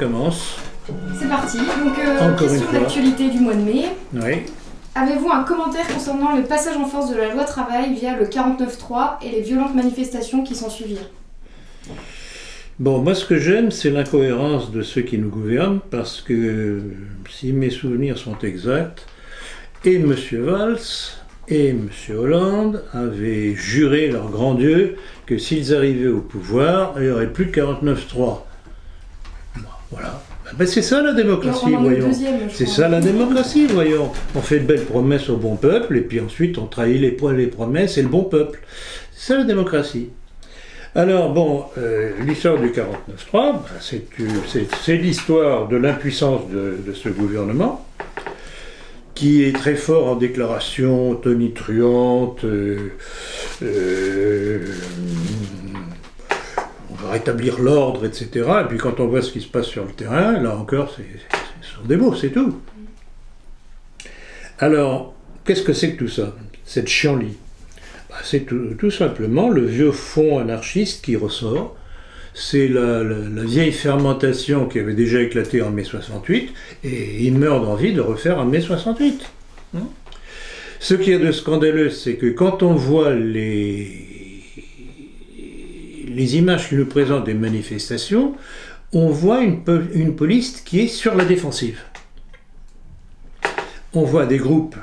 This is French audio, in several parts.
recommence. C'est parti. Donc, Encore une question fois. d'actualité du mois de mai. Oui. Avez-vous un commentaire concernant le passage en force de la loi travail via le 49.3 et les violentes manifestations qui s'en suivirent? Bon, moi ce que j'aime, c'est l'incohérence de ceux qui nous gouvernent, parce que si mes souvenirs sont exacts, et M. Valls et M. Hollande avaient juré leur grand Dieu que s'ils arrivaient au pouvoir, il n'y aurait plus de 49.3. Bon, voilà. Ben, c'est ça la démocratie, On en est au voyons. deuxième, je C'est crois. ça la démocratie, voyons. On fait de belles promesses au bon peuple, et puis ensuite on trahit les promesses et le bon peuple. C'est ça la démocratie. Alors bon, l'histoire du 49.3, c'est l'histoire de l'impuissance de ce gouvernement, qui est très fort en déclarations tonitruantes, on va rétablir l'ordre, etc. Et puis quand on voit ce qui se passe sur le terrain, là encore, ce sont des mots, c'est tout. Alors, qu'est-ce que c'est que tout ça, cette chienlit? C'est tout simplement le vieux fond anarchiste qui ressort. C'est la vieille fermentation qui avait déjà éclaté en mai 68, et il meurt d'envie de refaire un mai 68. Ce qui est de scandaleux, c'est que quand on voit les images qui nous présentent des manifestations, on voit une police qui est sur la défensive. On voit des groupes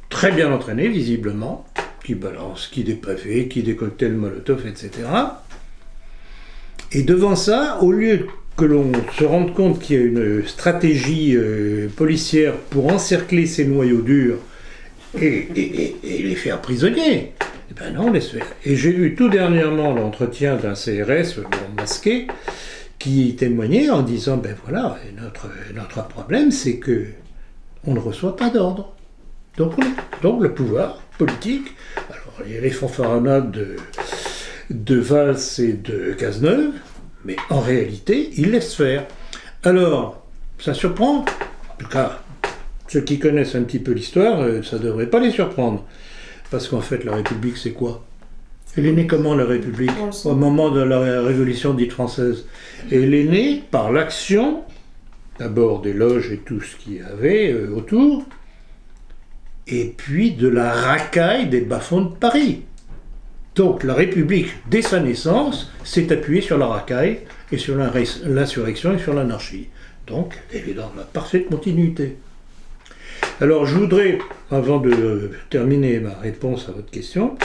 très bien entraînés, visiblement, qui balancent, qui des pavés, qui des cocktails Molotov, etc. Et devant ça, au lieu que l'on se rende compte qu'il y a une stratégie policière pour encercler ces noyaux durs et les faire prisonniers, eh ben non, on laisse faire. Et j'ai lu tout dernièrement l'entretien d'un CRS masqué qui témoignait en disant, ben voilà, notre problème c'est que on ne reçoit pas d'ordre. Donc le pouvoir politique, alors il y a les fanfaronnades de Valls et de Cazeneuve, mais en réalité, ils laissent faire. Alors, ça surprend, en tout cas, ceux qui connaissent un petit peu l'histoire, ça ne devrait pas les surprendre. Parce qu'en fait, la République, c'est quoi? Elle est née comment, la République? Au moment de la Révolution dite française. Elle est née par l'action, d'abord des loges et tout ce qu'il y avait autour, et puis de la racaille des bas-fonds de Paris. Donc la République, dès sa naissance, s'est appuyée sur la racaille et sur l'insurrection et sur l'anarchie. Donc elle est dans la parfaite continuité. Alors je voudrais, avant de terminer ma réponse à votre question,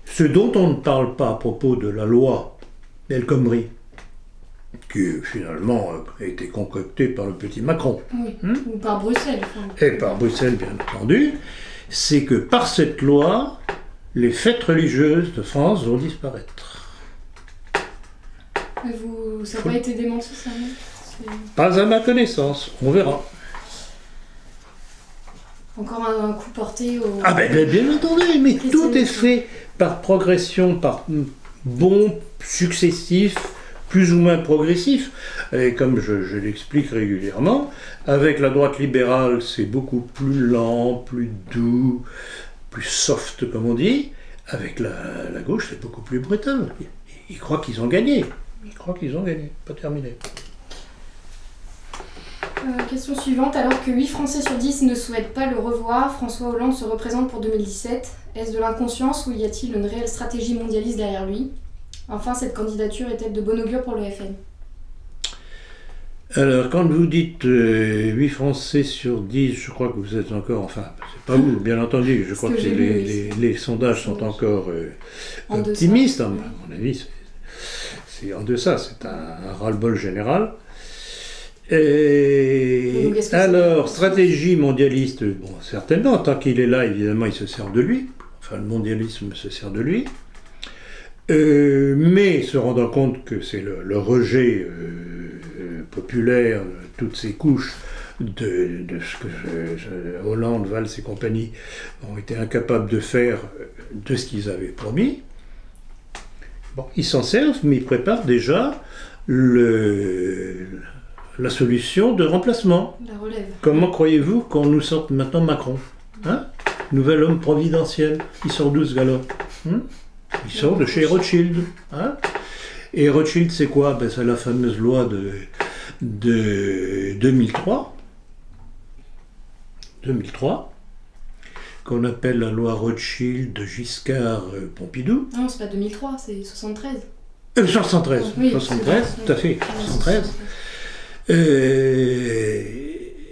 ce dont on ne parle pas à propos de la loi El Khomri, qui finalement a été concoctée par le petit Macron. Oui, ou par Bruxelles. Et par Bruxelles, bien entendu, c'est que par cette loi, les fêtes religieuses de France vont disparaître. Mais ça n'a pas été démenti, ça, non? Pas à ma connaissance, on verra. Encore un coup porté au... Ah ben bien entendu, mais tout est fait par progression, par bons successifs, plus ou moins progressifs. Et comme je l'explique régulièrement, avec la droite libérale, c'est beaucoup plus lent, plus doux, plus soft, comme on dit. Avec la gauche, c'est beaucoup plus brutal. Ils croient qu'ils ont gagné. Pas terminé. Question suivante. Alors que 8 Français sur 10 ne souhaitent pas le revoir, François Hollande se représente pour 2017. Est-ce de l'inconscience ou y a-t-il une réelle stratégie mondialiste derrière lui? Enfin, cette candidature est-elle de bon augure pour le FN? Alors, quand vous dites 8 Français sur 10, je crois que vous êtes encore... Enfin, c'est pas vous, bien entendu. Je crois que les sondages sont encore optimistes. À mon avis, c'est en deçà. C'est un ras-le-bol général. Et alors, stratégie mondialiste, bon, certainement, tant qu'il est là, évidemment, il se sert de lui. Enfin, le mondialisme se sert de lui. Mais se rendant compte que c'est le rejet populaire, toutes ces couches de ce que Hollande, Valls et compagnie ont été incapables de faire de ce qu'ils avaient promis, bon, ils s'en servent, mais ils préparent déjà la solution de remplacement. La relève. Comment croyez-vous qu'on nous sorte maintenant Macron, hein? Nouvel homme providentiel. Il sort d'où ce gars-là, hein? Il sort de chez Rothschild. Hein? Et Rothschild, c'est quoi? C'est la fameuse loi de 2003, qu'on appelle la loi Rothschild de Giscard-Pompidou. Non, c'est pas 2003, c'est 73. 73, Oui, 73, c'est tout à fait, vrai. 73.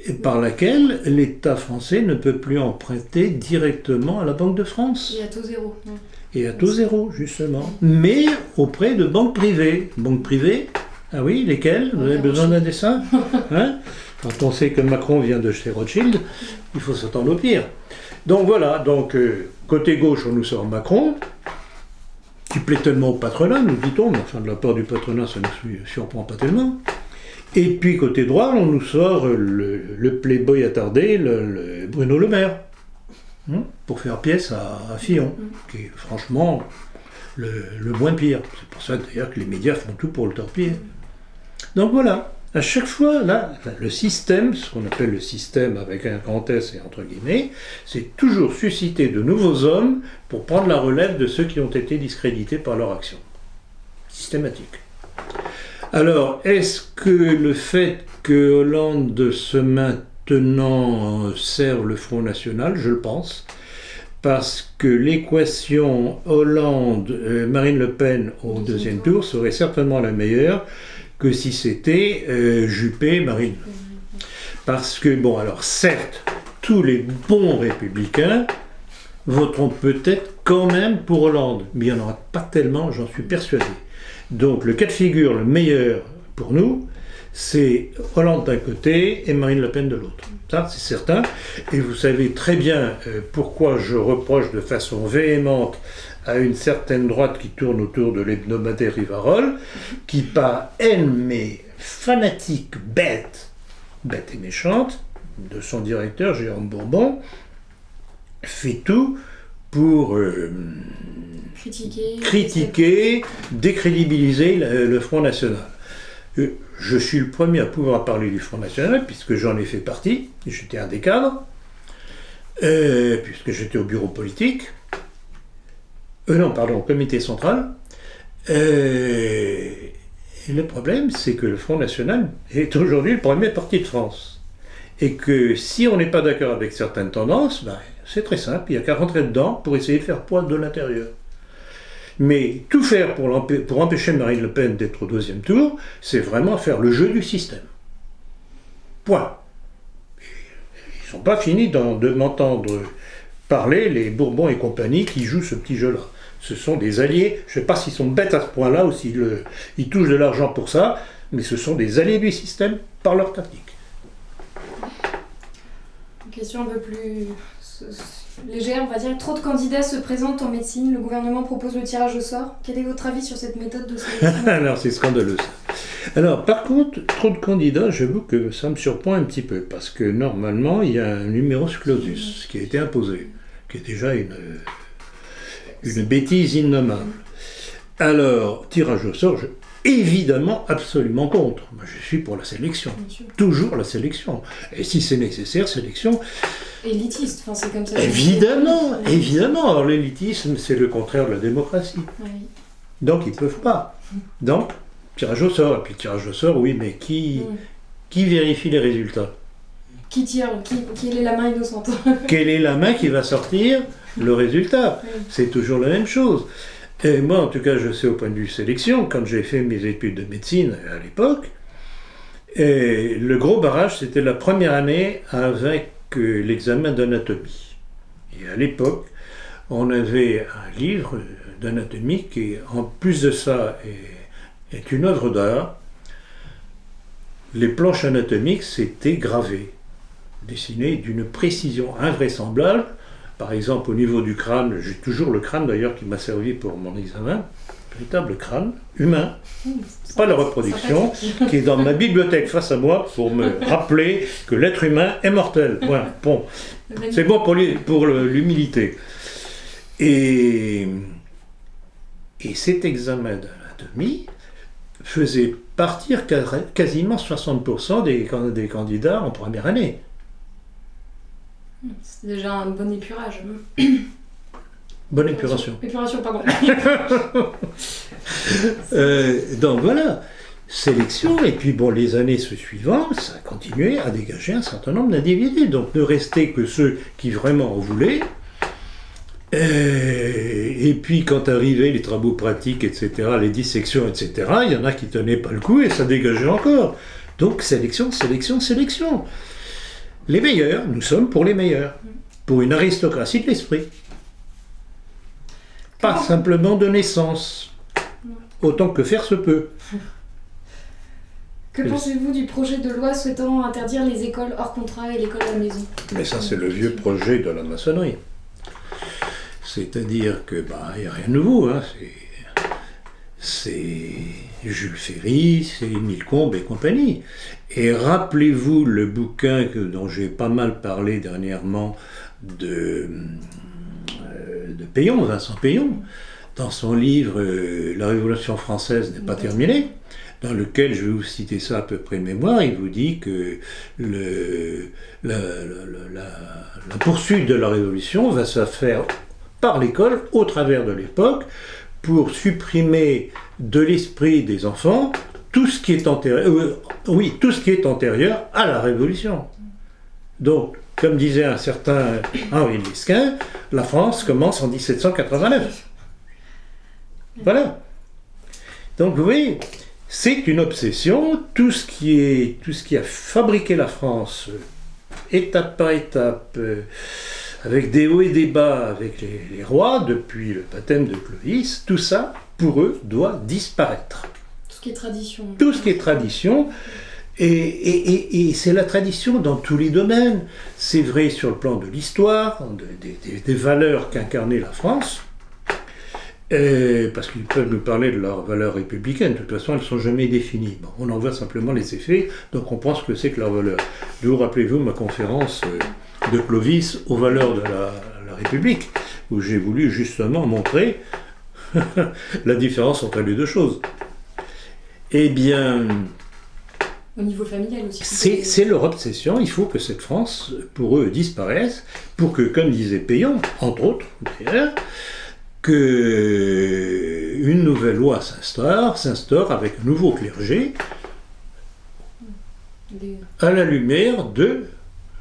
Et par laquelle l'État français ne peut plus emprunter directement à la Banque de France. Et à taux zéro. Ouais. Et à taux zéro, justement. Mais auprès de banques privées. Banques privées, ah oui, lesquelles? Vous avez besoin d'un dessin? Hein? Quand on sait que Macron vient de chez Rothschild, il faut s'attendre au pire. Donc voilà, côté gauche, on nous sort Macron, qui plaît tellement au patronat, nous dit-on, mais enfin de la part du patronat, ça ne nous surprend pas tellement. Et puis côté droit, on nous sort le playboy attardé, le Bruno Le Maire, pour faire pièce à Fillon, qui est franchement le moins pire. C'est pour ça d'ailleurs que les médias font tout pour le torpiller. Donc voilà, à chaque fois, là, le système, ce qu'on appelle le système avec un grand S et entre guillemets, c'est toujours susciter de nouveaux hommes pour prendre la relève de ceux qui ont été discrédités par leur action. Systématique. Alors, est-ce que le fait que Hollande se maintenant serve le Front National? Je le pense. Parce que l'équation Hollande-Marine Le Pen au deuxième tour serait certainement la meilleure que si c'était Juppé-Marine. Parce que, bon, alors certes, tous les bons républicains voteront peut-être quand même pour Hollande, mais il n'y en aura pas tellement, j'en suis persuadé. Donc le cas de figure le meilleur pour nous, c'est Hollande d'un côté et Marine Le Pen de l'autre. Ça, c'est certain. Et vous savez très bien pourquoi je reproche de façon véhémente à une certaine droite qui tourne autour de l'hebdomadaire Rivarol, qui par haine mais fanatique, bête et méchante, de son directeur, Jérôme Bourbon, fait tout pour critiquer, décrédibiliser le Front National. Je suis le premier à pouvoir parler du Front National, puisque j'en ai fait partie, et j'étais un des cadres, puisque j'étais au bureau politique, au comité central. Et le problème, c'est que le Front National est aujourd'hui le premier parti de France. Et que si on n'est pas d'accord avec certaines tendances, c'est très simple, il n'y a qu'à rentrer dedans pour essayer de faire poids de l'intérieur. Mais tout faire pour empêcher Marine Le Pen d'être au deuxième tour, c'est vraiment faire le jeu du système. Point. Ils ne sont pas finis de m'entendre parler, les Bourbons et compagnie, qui jouent ce petit jeu-là. Ce sont des alliés, je ne sais pas s'ils sont bêtes à ce point-là ou s'ils touchent de l'argent pour ça, mais ce sont des alliés du système par leur tactique. Une question un peu plus légère, on va dire. Trop de candidats se présentent en médecine, le gouvernement propose le tirage au sort. Quel est votre avis sur cette méthode de sélection? Alors, c'est scandaleux ça. Alors, par contre, trop de candidats, j'avoue que ça me surprend un petit peu, parce que normalement, il y a un numerus clausus qui a été imposé, qui est déjà une bêtise innommable. Alors, tirage au sort, évidemment, absolument contre. Moi, je suis pour la sélection. Toujours la sélection. Et si c'est nécessaire, sélection. Élitiste, enfin, c'est comme ça. Évidemment. Alors, l'élitisme, c'est le contraire de la démocratie. Oui. Donc, ils ne peuvent pas. Donc, tirage au sort. Et puis, tirage au sort, oui, mais qui vérifie les résultats? Qui tire? Quelle est la main innocente? Quelle est la main qui va sortir le résultat? C'est toujours la même chose. Et moi, en tout cas, je sais au point de vue sélection, quand j'ai fait mes études de médecine à l'époque, le gros barrage, c'était la première année avec l'examen d'anatomie. Et à l'époque, on avait un livre d'anatomie qui, en plus de ça, est une œuvre d'art. Les planches anatomiques, c'était gravé, dessiné d'une précision invraisemblable. Par exemple, au niveau du crâne, j'ai toujours le crâne d'ailleurs qui m'a servi pour mon examen, véritable crâne humain, pas la reproduction, qui est dans ma bibliothèque face à moi pour me rappeler que l'être humain est mortel. Voilà, bon, c'est bon pour l'humilité. Et cet examen d'anatomie faisait partir quasiment 60% des candidats en première année. C'est déjà un bon épurage. Bonne épuration. Épuration, pardon. Donc voilà, sélection, et puis bon, les années suivantes, ça a continué à dégager un certain nombre d'individus. Donc ne restaient que ceux qui vraiment en voulaient. Et puis quand arrivaient les travaux pratiques, etc., les dissections, etc., il y en a qui tenaient pas le coup et ça dégageait encore. Donc sélection, sélection, sélection. Les meilleurs, nous sommes pour les meilleurs. Pour une aristocratie de l'esprit. Pas simplement de naissance. Autant que faire se peut. Que pensez-vous du projet de loi souhaitant interdire les écoles hors contrat et l'école à la maison? Mais ça, c'est le vieux projet de la maçonnerie. C'est-à-dire que, il n'y a rien de nouveau. Hein. C'est Jules Ferry, c'est Émile Combes et compagnie. Et rappelez-vous le bouquin dont j'ai pas mal parlé dernièrement de Payon, Vincent Payon, dans son livre La Révolution française n'est pas terminée, dans lequel, je vais vous citer ça à peu près de mémoire, il vous dit que la poursuite de la Révolution va se faire par l'école, au travers de l'époque, pour supprimer de l'esprit des enfants tout ce qui est antérieur à la Révolution. Donc, comme disait un certain Henri Lesquin, la France commence en 1789. Voilà. Donc, vous voyez, c'est une obsession. Tout ce qui a fabriqué la France, étape par étape, avec des hauts et des bas, avec les rois, depuis le baptême de Clovis, tout ça, pour eux, doit disparaître. Tout ce qui est tradition. Tout ce qui est tradition. Et c'est la tradition dans tous les domaines. C'est vrai sur le plan de l'histoire, des valeurs qu'incarnait la France, parce qu'ils peuvent nous parler de leurs valeurs républicaines. De toute façon, elles ne sont jamais définies. Bon, on en voit simplement les effets, donc on pense que c'est que leurs valeurs. Vous rappelez-vous ma conférence de Clovis aux valeurs de la République, où j'ai voulu justement montrer la différence entre les deux choses. Eh bien... Au niveau familial aussi. C'est leur obsession, il faut que cette France, pour eux, disparaisse, pour que, comme disait Payon, entre autres, d'ailleurs, qu'une nouvelle loi s'instaure avec un nouveau clergé, à la lumière de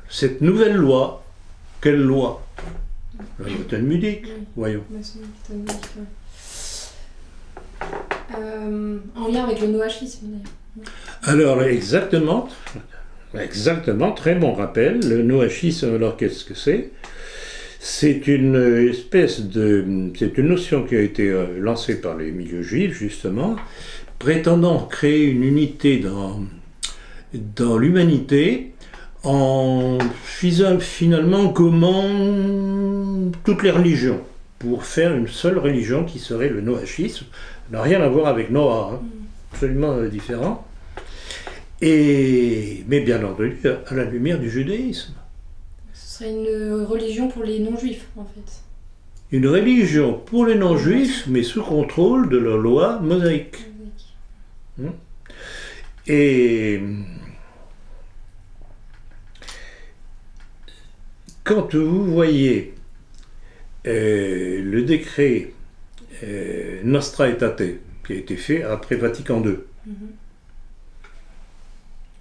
cette nouvelle loi. Quelle loi? La loi talmudique, voyons. En lien avec le noachisme, d'ailleurs. Alors, exactement, très bon rappel. Le noachisme, alors qu'est-ce que c'est? C'est une notion qui a été lancée par les milieux juifs, justement, prétendant créer une unité dans l'humanité, en faisant finalement comment toutes les religions, pour faire une seule religion qui serait le noachisme. Ça n'a rien à voir avec Noah, hein, absolument différent. Mais bien entendu, à la lumière du judaïsme. Ce serait une religion pour les non-juifs, en fait. Une religion pour les non-juifs, mais sous contrôle de la loi mosaïque. Et quand vous voyez le décret Nostra Aetate, qui a été fait après Vatican II,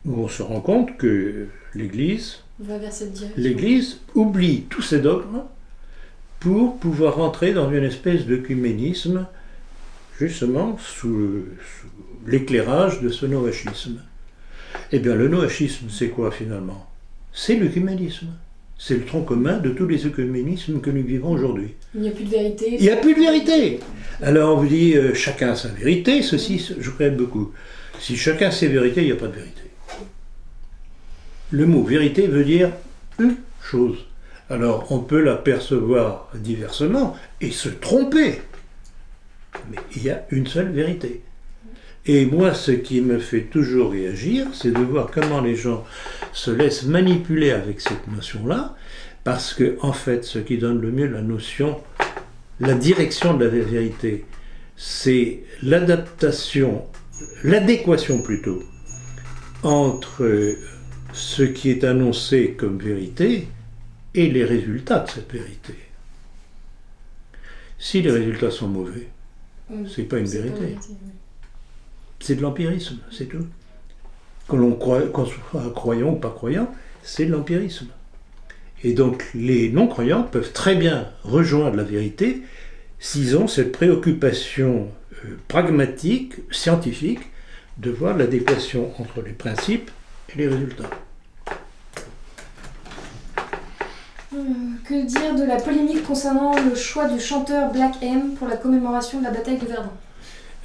où on se rend compte que l'Église oublie tous ses dogmes pour pouvoir entrer dans une espèce d'œcuménisme, justement sous l'éclairage de ce noachisme. Eh bien, le noachisme, c'est quoi finalement? C'est l'œcuménisme. C'est le tronc commun de tous les œcuménismes que nous vivons aujourd'hui. Il n'y a plus de vérité. Il n'y a plus de vérité. Alors on vous dit, chacun a sa vérité, ceci, je crois beaucoup. Si chacun a ses vérités, il n'y a pas de vérité. Le mot vérité veut dire une chose. Alors on peut la percevoir diversement et se tromper. Mais il y a une seule vérité. Et moi, ce qui me fait toujours réagir, c'est de voir comment les gens se laissent manipuler avec cette notion-là, parce que, en fait, ce qui donne le mieux la notion, la direction de la vérité, c'est l'adéquation plutôt, entre ce qui est annoncé comme vérité et les résultats de cette vérité. Si les résultats sont mauvais, c'est pas une C'est vérité. pas une vérité, oui. C'est de l'empirisme, c'est tout. Qu'on soit croyant ou pas croyant, c'est de l'empirisme. Et donc les non-croyants peuvent très bien rejoindre la vérité s'ils ont cette préoccupation pragmatique, scientifique, de voir l'adéquation entre les principes et les résultats. Que dire de la polémique concernant le choix du chanteur Black M pour la commémoration de la bataille de Verdun?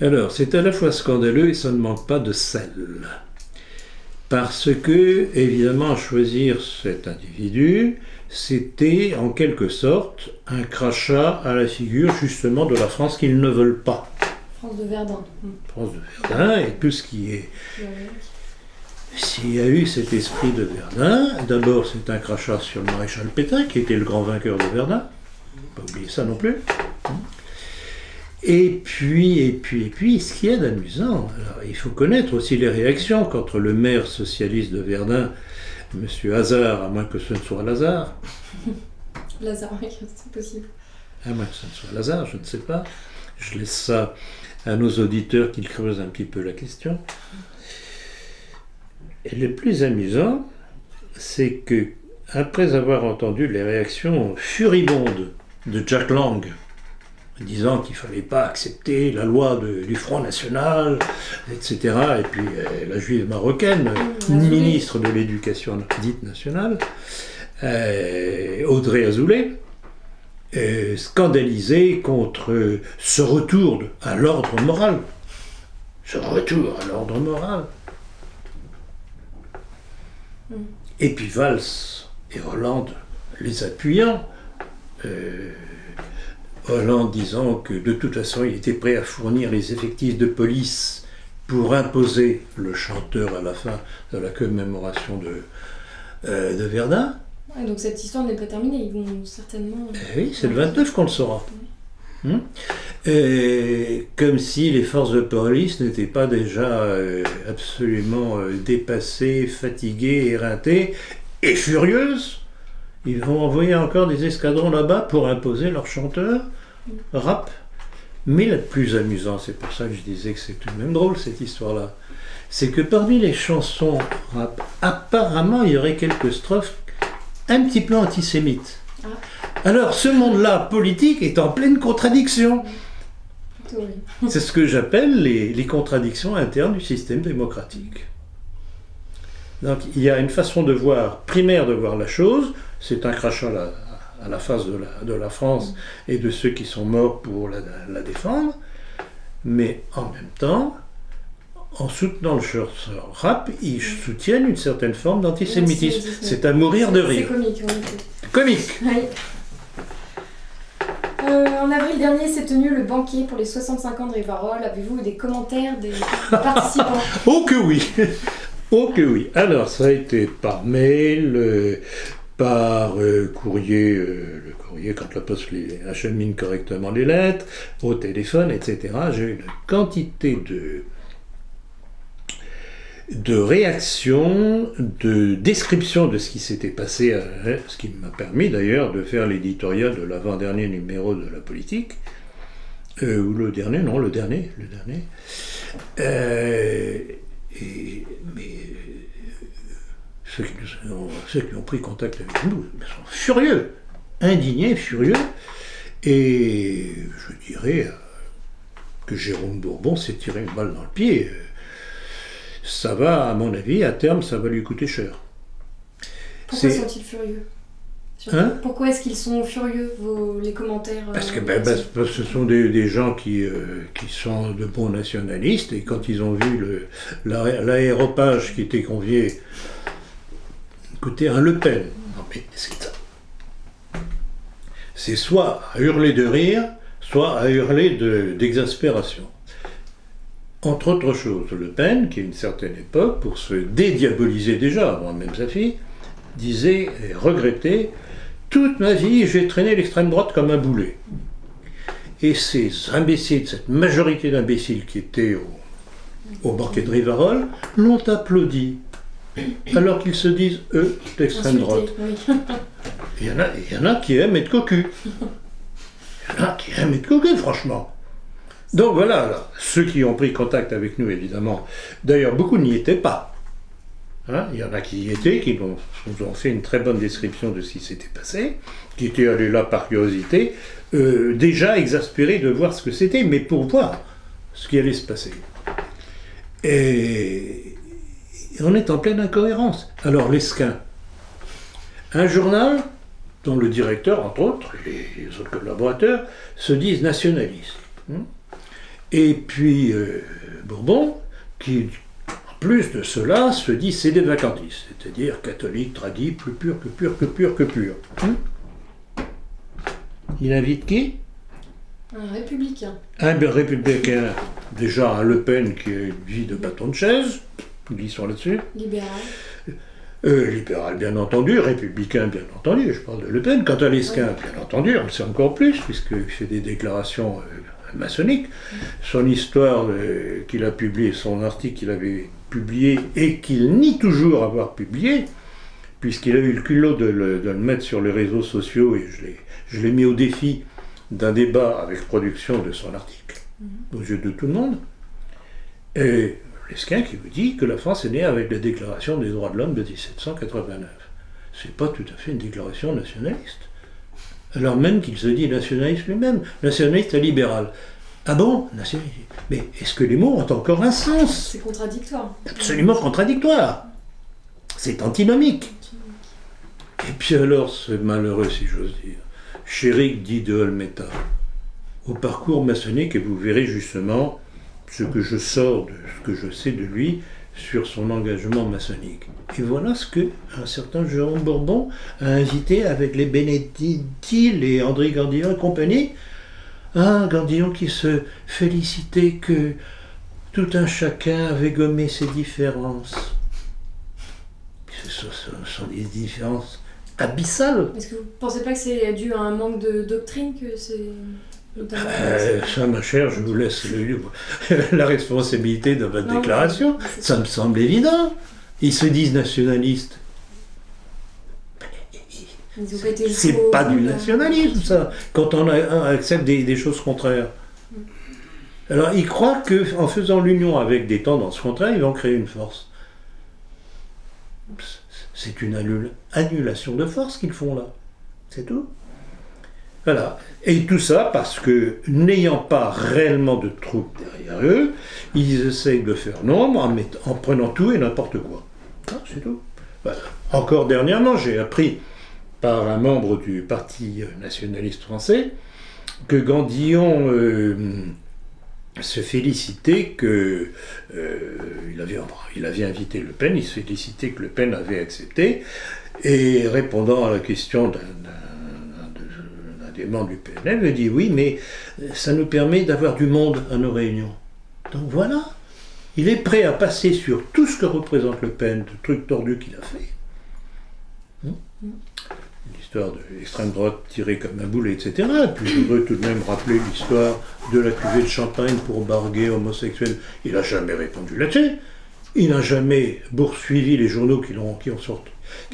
Alors, c'est à la fois scandaleux et ça ne manque pas de sel. Parce que, évidemment, choisir cet individu, c'était en quelque sorte un crachat à la figure justement de la France qu'ils ne veulent pas. France de Verdun. France de Verdun et tout ce qui est... S'il y a eu cet esprit de Verdun, d'abord c'est un crachat sur le maréchal Pétain, qui était le grand vainqueur de Verdun. Pas oublier ça non plus. Et puis, ce qu'il y a d'amusant, alors, il faut connaître aussi les réactions contre le maire socialiste de Verdun, M. Hazard, à moins que ce ne soit Lazare. Lazare, oui, c'est possible. À moins que ce ne soit Lazare, je ne sais pas. Je laisse ça à nos auditeurs qui creusent un petit peu la question. Et le plus amusant, c'est que, après avoir entendu les réactions furibondes de Jack Lang, disant qu'il ne fallait pas accepter la loi du Front National, etc., et puis la juive marocaine, ministre de l'Éducation dite nationale, Audrey Azoulay, scandalisée contre ce retour à l'ordre moral. Ce retour à l'ordre moral. Et puis Valls et Hollande les appuyant, Hollande disant que de toute façon il était prêt à fournir les effectifs de police pour imposer le chanteur à la fin de la commémoration de Verdun. Ouais, donc cette histoire n'est pas terminée, ils vont certainement... Oui, c'est le 29 qu'on le saura. Comme si les forces de police n'étaient pas déjà absolument dépassées, fatiguées, éreintées et furieuses. Ils vont envoyer encore des escadrons là-bas pour imposer leur chanteur rap. Mais le plus amusant, c'est pour ça que je disais que c'est tout de même drôle cette histoire-là, c'est que parmi les chansons rap, apparemment il y aurait quelques strophes un petit peu antisémites. Alors ce monde-là politique est en pleine contradiction. C'est ce que j'appelle les contradictions internes du système démocratique. Donc il y a une façon de voir, primaire de voir la chose, c'est un crachat à la face de la France et de ceux qui sont morts pour la défendre, mais en même temps, en soutenant le chanteur rap, ils soutiennent une certaine forme d'antisémitisme. C'est à mourir de rire. C'est comique, oui. Comique. Oui. En avril dernier s'est tenu le banquet pour les 65 ans de Rivarol. Avez-vous eu des commentaires des participants? Oh que oui. Oh que oui. Alors ça a été par mail, par courrier, le courrier quand la poste achemine correctement les lettres, au téléphone, etc. J'ai eu une quantité de réactions, de descriptions de ce qui s'était passé, ce qui m'a permis d'ailleurs de faire l'éditorial de l'avant-dernier numéro de La Politique, ou le dernier. Mais ceux qui ont pris contact avec nous sont furieux, indignés, furieux, et je dirais que Jérôme Bourbon s'est tiré une balle dans le pied. Ça va, à mon avis, à terme, ça va lui coûter cher. Pourquoi sont-ils furieux? Pourquoi est-ce qu'ils sont furieux, les commentaires? Parce que ce sont des gens qui sont de bons nationalistes, et quand ils ont vu l'aéropage qui était convié, écoutez, un Le Pen, non mais c'est ça. C'est soit à hurler de rire, soit à hurler d'exaspération. Entre autres choses, Le Pen, qui à une certaine époque, pour se dédiaboliser déjà, avant même sa fille, disait et regrettait « Toute ma vie, j'ai traîné l'extrême droite comme un boulet ». Et ces imbéciles, cette majorité d'imbéciles qui étaient au banquet de Rivarol, l'ont applaudi, alors qu'ils se disent, eux, d'extrême droite. Oui. Il y en a qui aiment être cocus. là, qui aime être coquet, franchement. Donc voilà, là, ceux qui ont pris contact avec nous, évidemment. D'ailleurs, beaucoup n'y étaient pas. Hein, il y en a qui y étaient, qui nous ont fait une très bonne description de ce qui s'était passé, qui étaient allés là par curiosité, déjà exaspérés de voir ce que c'était, mais pour voir ce qui allait se passer. Et on est en pleine incohérence. Alors, l'Esquin, un journal dont le directeur, entre autres, et les autres collaborateurs, se disent nationalistes. Et puis, Bourbon, qui, en plus de cela, se dit c'est des vacantistes, c'est-à-dire catholique, tradit, plus pur que pur que pur que pur. Il invite qui? Un républicain. Un républicain, déjà un Le Pen qui est vie de bâton de chaise, glissons là-dessus. Libéral. Libéral, bien entendu, républicain, bien entendu, je parle de Le Pen. Quant à l'Esquin, bien entendu, on le sait encore plus, puisqu'il fait des déclarations maçonniques. Son histoire qu'il a publiée, son article qu'il avait publié, et qu'il nie toujours avoir publié, puisqu'il a eu le culot de le mettre sur les réseaux sociaux, et je l'ai mis au défi d'un débat avec production de son article, aux yeux de tout le monde. Et Lesquin qui vous dit que la France est née avec la Déclaration des droits de l'homme de 1789. C'est pas tout à fait une déclaration nationaliste. Alors même qu'il se dit nationaliste lui-même, nationaliste et libéral. Ah bon? Nationaliste. Mais est-ce que les mots ont encore un sens? C'est contradictoire. Absolument contradictoire. C'est antinomique. Et puis alors, ce malheureux, si j'ose dire, Chéric dit de Olmeta, au parcours maçonnique, et vous verrez justement ce que je sors de ce que je sais de lui sur son engagement maçonnique. Et voilà ce que un certain Jérôme Bourbon a invité avec les Benedetti, les André Gandillon et compagnie. Un Gandillon qui se félicitait que tout un chacun avait gommé ses différences. Ce sont des différences abyssales. Est-ce que vous ne pensez pas que c'est dû à un manque de doctrine que c'est... Ça, ma chère, je vous laisse la responsabilité de votre déclaration. Ça me semble évident. Ils se disent nationalistes. C'est pas du nationalisme, ça, quand on accepte des choses contraires. Alors, ils croient qu'en faisant l'union avec des tendances contraires, ils vont créer une force. C'est une annulation de force qu'ils font là. C'est tout. Voilà. Et tout ça parce que, n'ayant pas réellement de troupes derrière eux, ils essayent de faire nombre en prenant tout et n'importe quoi. Ah, c'est tout. Voilà. Encore dernièrement, j'ai appris par un membre du Parti nationaliste français que Gandillon se félicitait que il avait invité Le Pen, il se félicitait que Le Pen avait accepté, et répondant à la question d'un des membres du PNL, il dit oui, mais ça nous permet d'avoir du monde à nos réunions. Donc voilà, il est prêt à passer sur tout ce que représente Le Pen, de trucs tordus qu'il a fait. L'histoire de l'extrême droite tirée comme un boulet, etc. Et puis je voudrais tout de même rappeler l'histoire de la cuvée de champagne pour barguer homosexuels. Il n'a jamais répondu là-dessus. Il n'a jamais poursuivi les journaux qui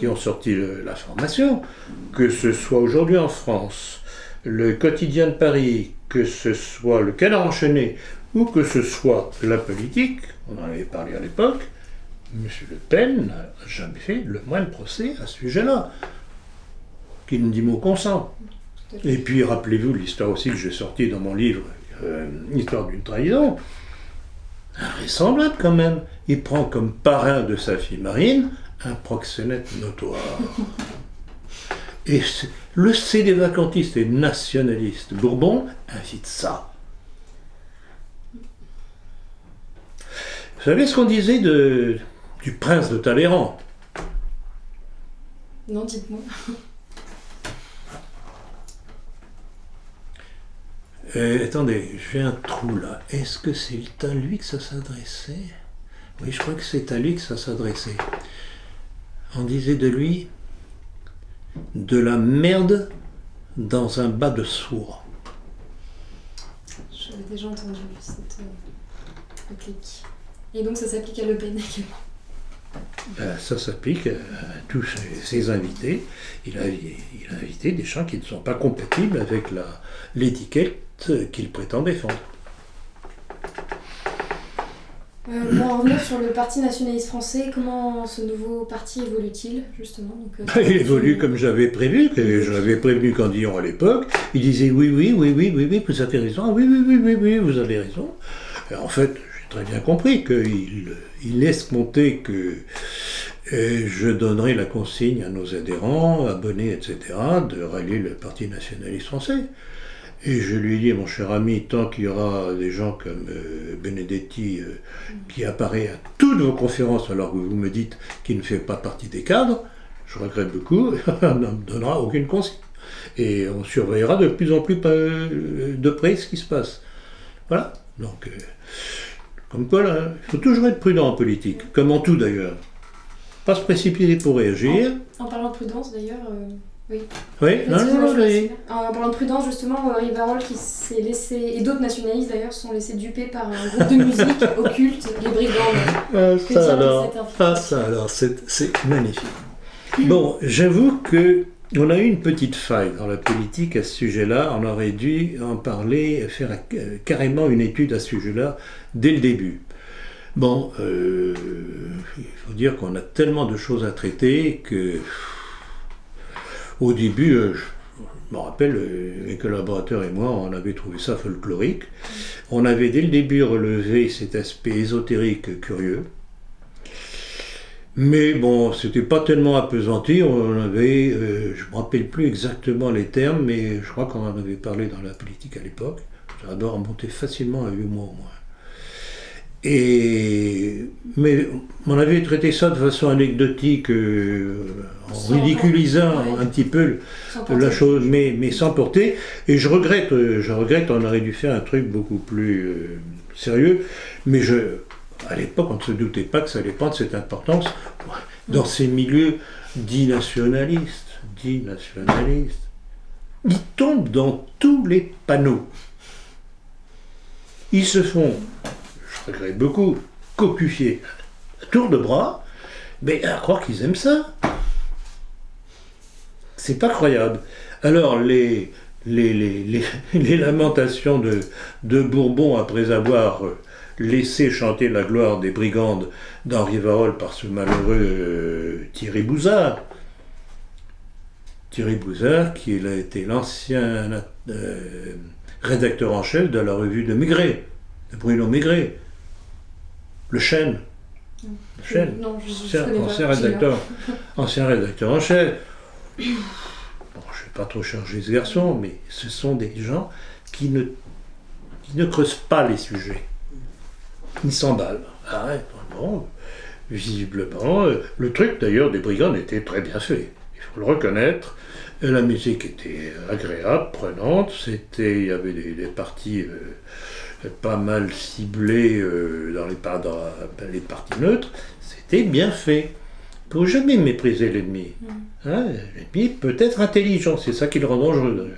ont sorti l'information. Que ce soit aujourd'hui en France, le Quotidien de Paris, que ce soit le Canard enchaîné, ou que ce soit la politique, on en avait parlé à l'époque, M. Le Pen n'a jamais fait le moindre procès à ce sujet-là. Qui ne dit mot consent. Et puis rappelez-vous l'histoire aussi que j'ai sortie dans mon livre, Histoire d'une trahison. Invraisemblable quand même. Il prend comme parrain de sa fille Marine un proxénète notoire. Et le C des vacantistes et nationalistes Bourbon invite ça. Vous savez ce qu'on disait du prince de Talleyrand? Non, dites-moi. Attendez, j'ai un trou là. Est-ce que c'est à lui que ça s'adressait? Oui, je crois que c'est à lui que ça s'adressait. On disait de lui de la merde dans un bas de soie. J'avais déjà entendu cette réplique. Et donc ça s'applique à Le Pen également. Ça s'applique à tous ses invités. Il a invité des gens qui ne sont pas compatibles avec l'étiquette qu'il prétend défendre. Pour en revenir sur le Parti nationaliste français, comment ce nouveau parti évolue-t-il, justement? Il évolue comme j'avais prévu, que je l'avais prévenu Candillon à l'époque. Il disait oui, vous avez raison, ah, oui, vous avez raison. Et en fait, j'ai très bien compris qu'il laisse compter que je donnerai la consigne à nos adhérents, abonnés, etc., de rallier le Parti nationaliste français. Et je lui ai dit, mon cher ami, tant qu'il y aura des gens comme Benedetti qui apparaît à toutes vos conférences alors que vous me dites qu'il ne fait pas partie des cadres, je regrette beaucoup, on ne me donnera aucune consigne. Et on surveillera de plus en plus de près ce qui se passe. Voilà. Donc, comme quoi, là, il faut toujours être prudent en politique, comme en tout d'ailleurs. Pas se précipiter pour réagir. En parlant de prudence d'ailleurs... Oui. Oui, non, en parlant de prudence, justement, Rivarol qui s'est laissé, et d'autres nationalistes d'ailleurs, sont laissés duper par un groupe de musique occulte, les Brigands. Ça alors, c'est magnifique. Bon, j'avoue que on a eu une petite faille dans la politique à ce sujet-là. On aurait dû en parler, faire carrément une étude à ce sujet-là dès le début. Bon, il faut dire qu'on a tellement de choses à traiter que... Au début, je me rappelle, mes collaborateurs et moi, on avait trouvé ça folklorique. On avait dès le début relevé cet aspect ésotérique curieux. Mais bon, c'était pas tellement appesanti. On avait, je me rappelle plus exactement les termes, mais je crois qu'on en avait parlé dans la politique à l'époque. Ça doit remonter facilement à 8 mois au moins. Mais on avait traité ça de façon anecdotique, en ridiculisant un petit peu la chose, mais sans porter. Et je regrette, on aurait dû faire un truc beaucoup plus sérieux. Mais à l'époque, on ne se doutait pas que ça allait prendre cette importance dans ces milieux dits nationalistes. Ils tombent dans tous les panneaux. Ils se font... je regrette beaucoup, cocufier à tour de bras, mais à croire qu'ils aiment ça. C'est pas croyable. Alors, les lamentations de Bourbon après avoir laissé chanter la gloire des brigandes d'Henri Varol par ce malheureux Thierry Bouzard. Thierry Bouzard, qui a été l'ancien rédacteur en chef de la revue de Maigret, de Bruno Maigret. Le Chêne. Non, ancien rédacteur en chef. Bon, je ne vais pas trop charger ce garçon, mais ce sont des gens qui ne creusent pas les sujets. Ils s'emballent. Bon, visiblement, le truc d'ailleurs des Brigands était très bien fait. Il faut le reconnaître. La musique était agréable, prenante. Il y avait des parties pas mal ciblées dans les parties neutres. C'était bien fait. Il ne faut jamais mépriser l'ennemi. L'ennemi peut être intelligent, c'est ça qui le rend dangereux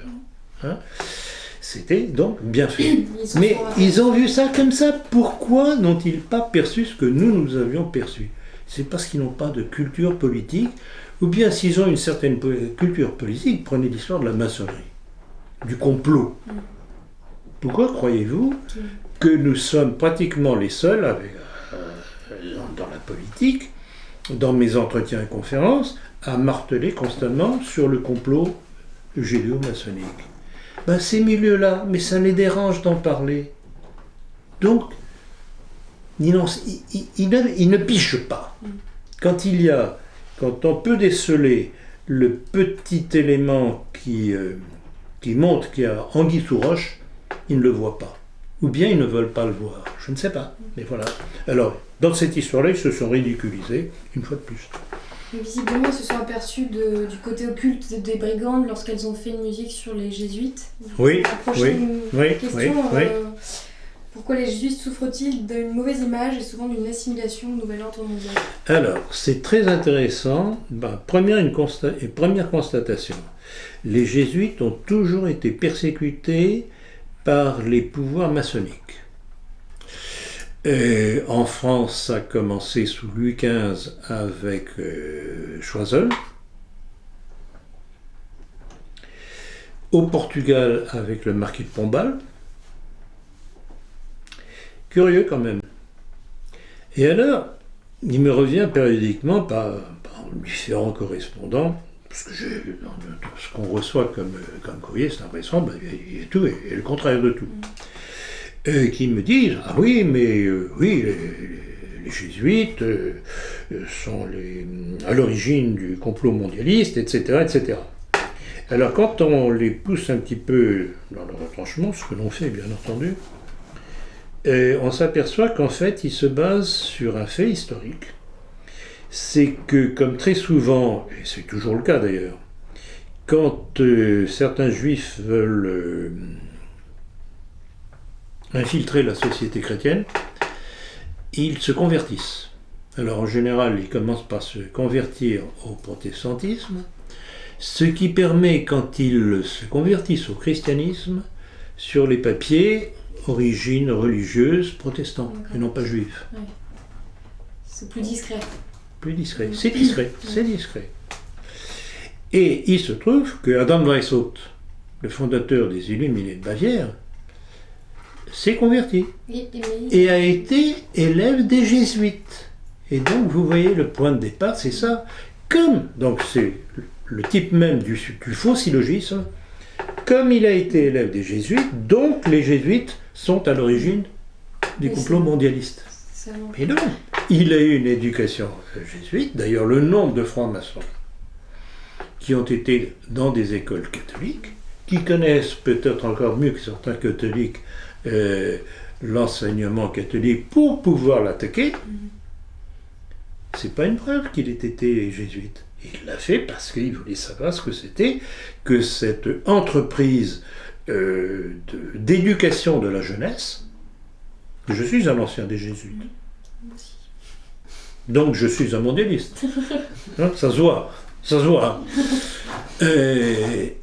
d'ailleurs. C'était donc bien fait. Mais ils ont vu ça comme ça. Pourquoi n'ont-ils pas perçu ce que nous avions perçu? C'est parce qu'ils n'ont pas de culture politique, ou bien s'ils ont une certaine culture politique, prenez l'histoire de la maçonnerie, du complot. Pourquoi croyez-vous que nous sommes pratiquement les seuls, dans la politique, dans mes entretiens et conférences, à marteler constamment sur le complot judéo-maçonnique? Ces milieux-là, mais ça les dérange d'en parler. Donc, ils ne pichent pas. Quand on peut déceler le petit élément qui montre qu'il y a anguille sous roche, ils ne le voient pas. Ou bien ils ne veulent pas le voir. Je ne sais pas. Mais voilà. Alors, dans cette histoire-là, ils se sont ridiculisés, une fois de plus. Mais visiblement, ils se sont aperçus du côté occulte des brigandes lorsqu'elles ont fait une musique sur les jésuites. Oui, question, pourquoi les jésuites souffrent-ils d'une mauvaise image et souvent d'une assimilation au nouvel ordre mondial? Alors, c'est très intéressant. Première constatation. Les jésuites ont toujours été persécutés par les pouvoirs maçonniques. En France, ça a commencé sous Louis XV avec Choiseul. Au Portugal avec le marquis de Pombal. Curieux quand même. Et alors, il me revient périodiquement par différents correspondants, parce que ce qu'on reçoit comme courrier, c'est impressionnant, il y a tout et le contraire de tout. Qui me disent, ah oui, mais oui, les jésuites sont à l'origine du complot mondialiste, etc., etc. Alors quand on les pousse un petit peu dans leur retranchement, ce que l'on fait bien entendu, on s'aperçoit qu'en fait ils se basent sur un fait historique. C'est que, comme très souvent, et c'est toujours le cas d'ailleurs, quand certains juifs veulent infiltrer la société chrétienne, ils se convertissent. Alors en général, ils commencent par se convertir au protestantisme, ce qui permet, quand ils se convertissent au christianisme, sur les papiers, origine religieuse protestante, et non pas juif. Ouais. C'est plus discret. Plus discret, c'est discret, c'est discret. Et il se trouve que Adam Weishaupt, le fondateur des Illuminés de Bavière, s'est converti et a été élève des jésuites. Et donc vous voyez le point de départ, c'est ça. Donc c'est le type même du faux syllogisme, comme il a été élève des jésuites, donc les jésuites sont à l'origine du complot mondialiste. Mais non, il a eu une éducation jésuite, d'ailleurs le nombre de francs-maçons qui ont été dans des écoles catholiques, qui connaissent peut-être encore mieux que certains catholiques l'enseignement catholique pour pouvoir l'attaquer, c'est pas une preuve qu'il ait été jésuite. Il l'a fait parce qu'il voulait savoir ce que c'était que cette entreprise d'éducation de la jeunesse. Je suis un ancien des jésuites. Donc je suis un mondialiste. Hein, ça se voit. Ça se voit. Et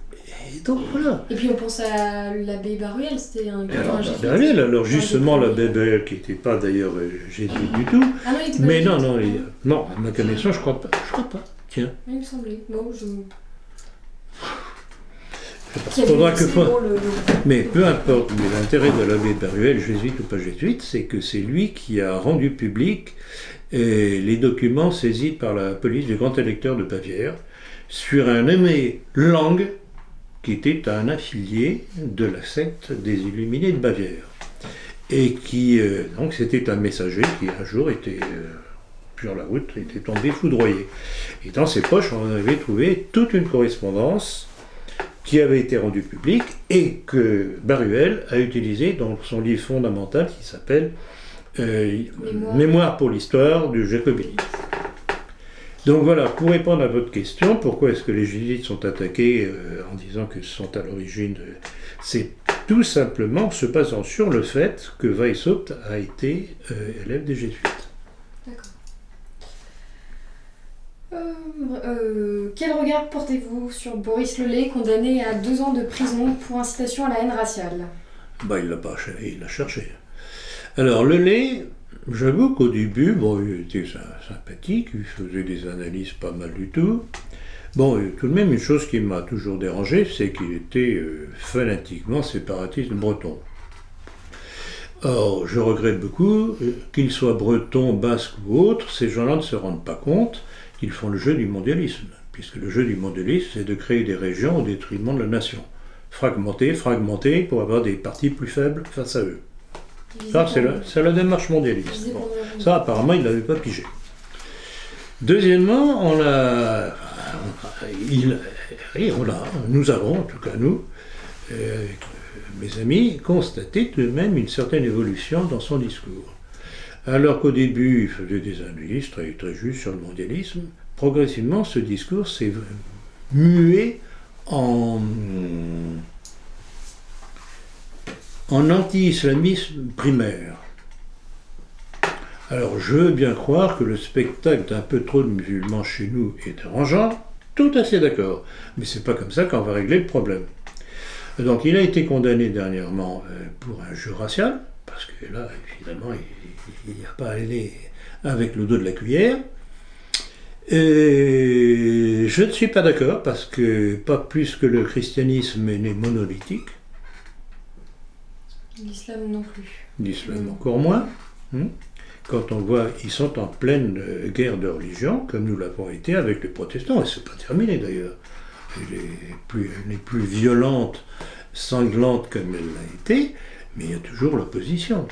donc voilà. Et puis on pense à l'abbé Baruel, c'était un jésuite. Alors justement, l'abbé Baruel, qui n'était pas d'ailleurs jésuite du tout. Ah non, il était pas mais jésuite. non, à ma connaissance, je crois pas. Tiens. Il me semblait. Bon, Mais peu importe, mais l'intérêt de l'abbé Baruel, jésuite ou pas jésuite, c'est que c'est lui qui a rendu public les documents saisis par la police du grand électeur de Bavière sur un nommé Lang, qui était un affilié de la secte des Illuminés de Bavière. Et qui, donc c'était un messager qui un jour était sur la route, était tombé foudroyé. Et dans ses poches, on avait trouvé toute une correspondance qui avait été rendue publique et que Baruel a utilisé dans son livre fondamental qui s'appelle Mémoire pour l'histoire du jacobinisme. Donc voilà, pour répondre à votre question, pourquoi est-ce que les jésuites sont attaqués en disant qu'ils sont à l'origine de... C'est tout simplement se basant sur le fait que Weishaupt a été élève des jésuites. D'accord. Quel regard portez-vous sur Boris Lelay, condamné à 2 ans de prison pour incitation à la haine raciale ? Il l'a cherché. Alors Lelay, j'avoue qu'au début, il était sympathique, il faisait des analyses pas mal du tout. Tout de même, une chose qui m'a toujours dérangé, c'est qu'il était fanatiquement séparatiste breton. Or, je regrette beaucoup qu'il soit breton, basque ou autre, ces gens-là ne se rendent pas compte qu'ils font le jeu du mondialisme, puisque le jeu du mondialisme, c'est de créer des régions au détriment de la nation. Fragmenter pour avoir des partis plus faibles face à eux. Ça, c'est la démarche mondialiste. Ça, apparemment, il ne l'avait pas pigé. Deuxièmement, nous avons, en tout cas nous, avec mes amis, constaté tout de même une certaine évolution dans son discours. Alors qu'au début, il faisait des analyses très, très justes sur le mondialisme, progressivement, ce discours s'est mué en anti-islamisme primaire. Alors, je veux bien croire que le spectacle d'un peu trop de musulmans chez nous est dérangeant, tout à fait d'accord, mais c'est pas comme ça qu'on va régler le problème. Donc, il a été condamné dernièrement pour injure raciale, parce que là, finalement, il n'y a pas à aller avec le dos de la cuillère. Et je ne suis pas d'accord, parce que pas plus que le christianisme n'est monolithique. L'islam non plus. L'islam encore moins. Quand on voit, ils sont en pleine guerre de religion, comme nous l'avons été avec les protestants, et c'est pas terminé d'ailleurs. Elle n'est plus violente, sanglante comme elle l'a été, mais il y a toujours l'opposition.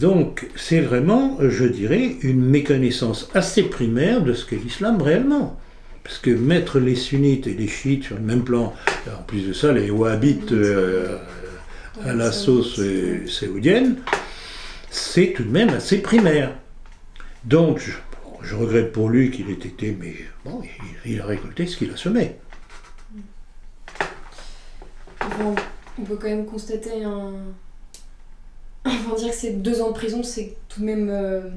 Donc c'est vraiment, je dirais, une méconnaissance assez primaire de ce qu'est l'islam réellement. Parce que mettre les sunnites et les chiites sur le même plan, en plus de ça, les wahhabites à la sauce saoudienne, c'est tout de même assez primaire. Donc, je regrette pour lui qu'il ait été, mais bon, il a récolté ce qu'il a semé. Bon, on peut quand même constater Enfin, dire que ces 2 ans de prison, c'est tout de même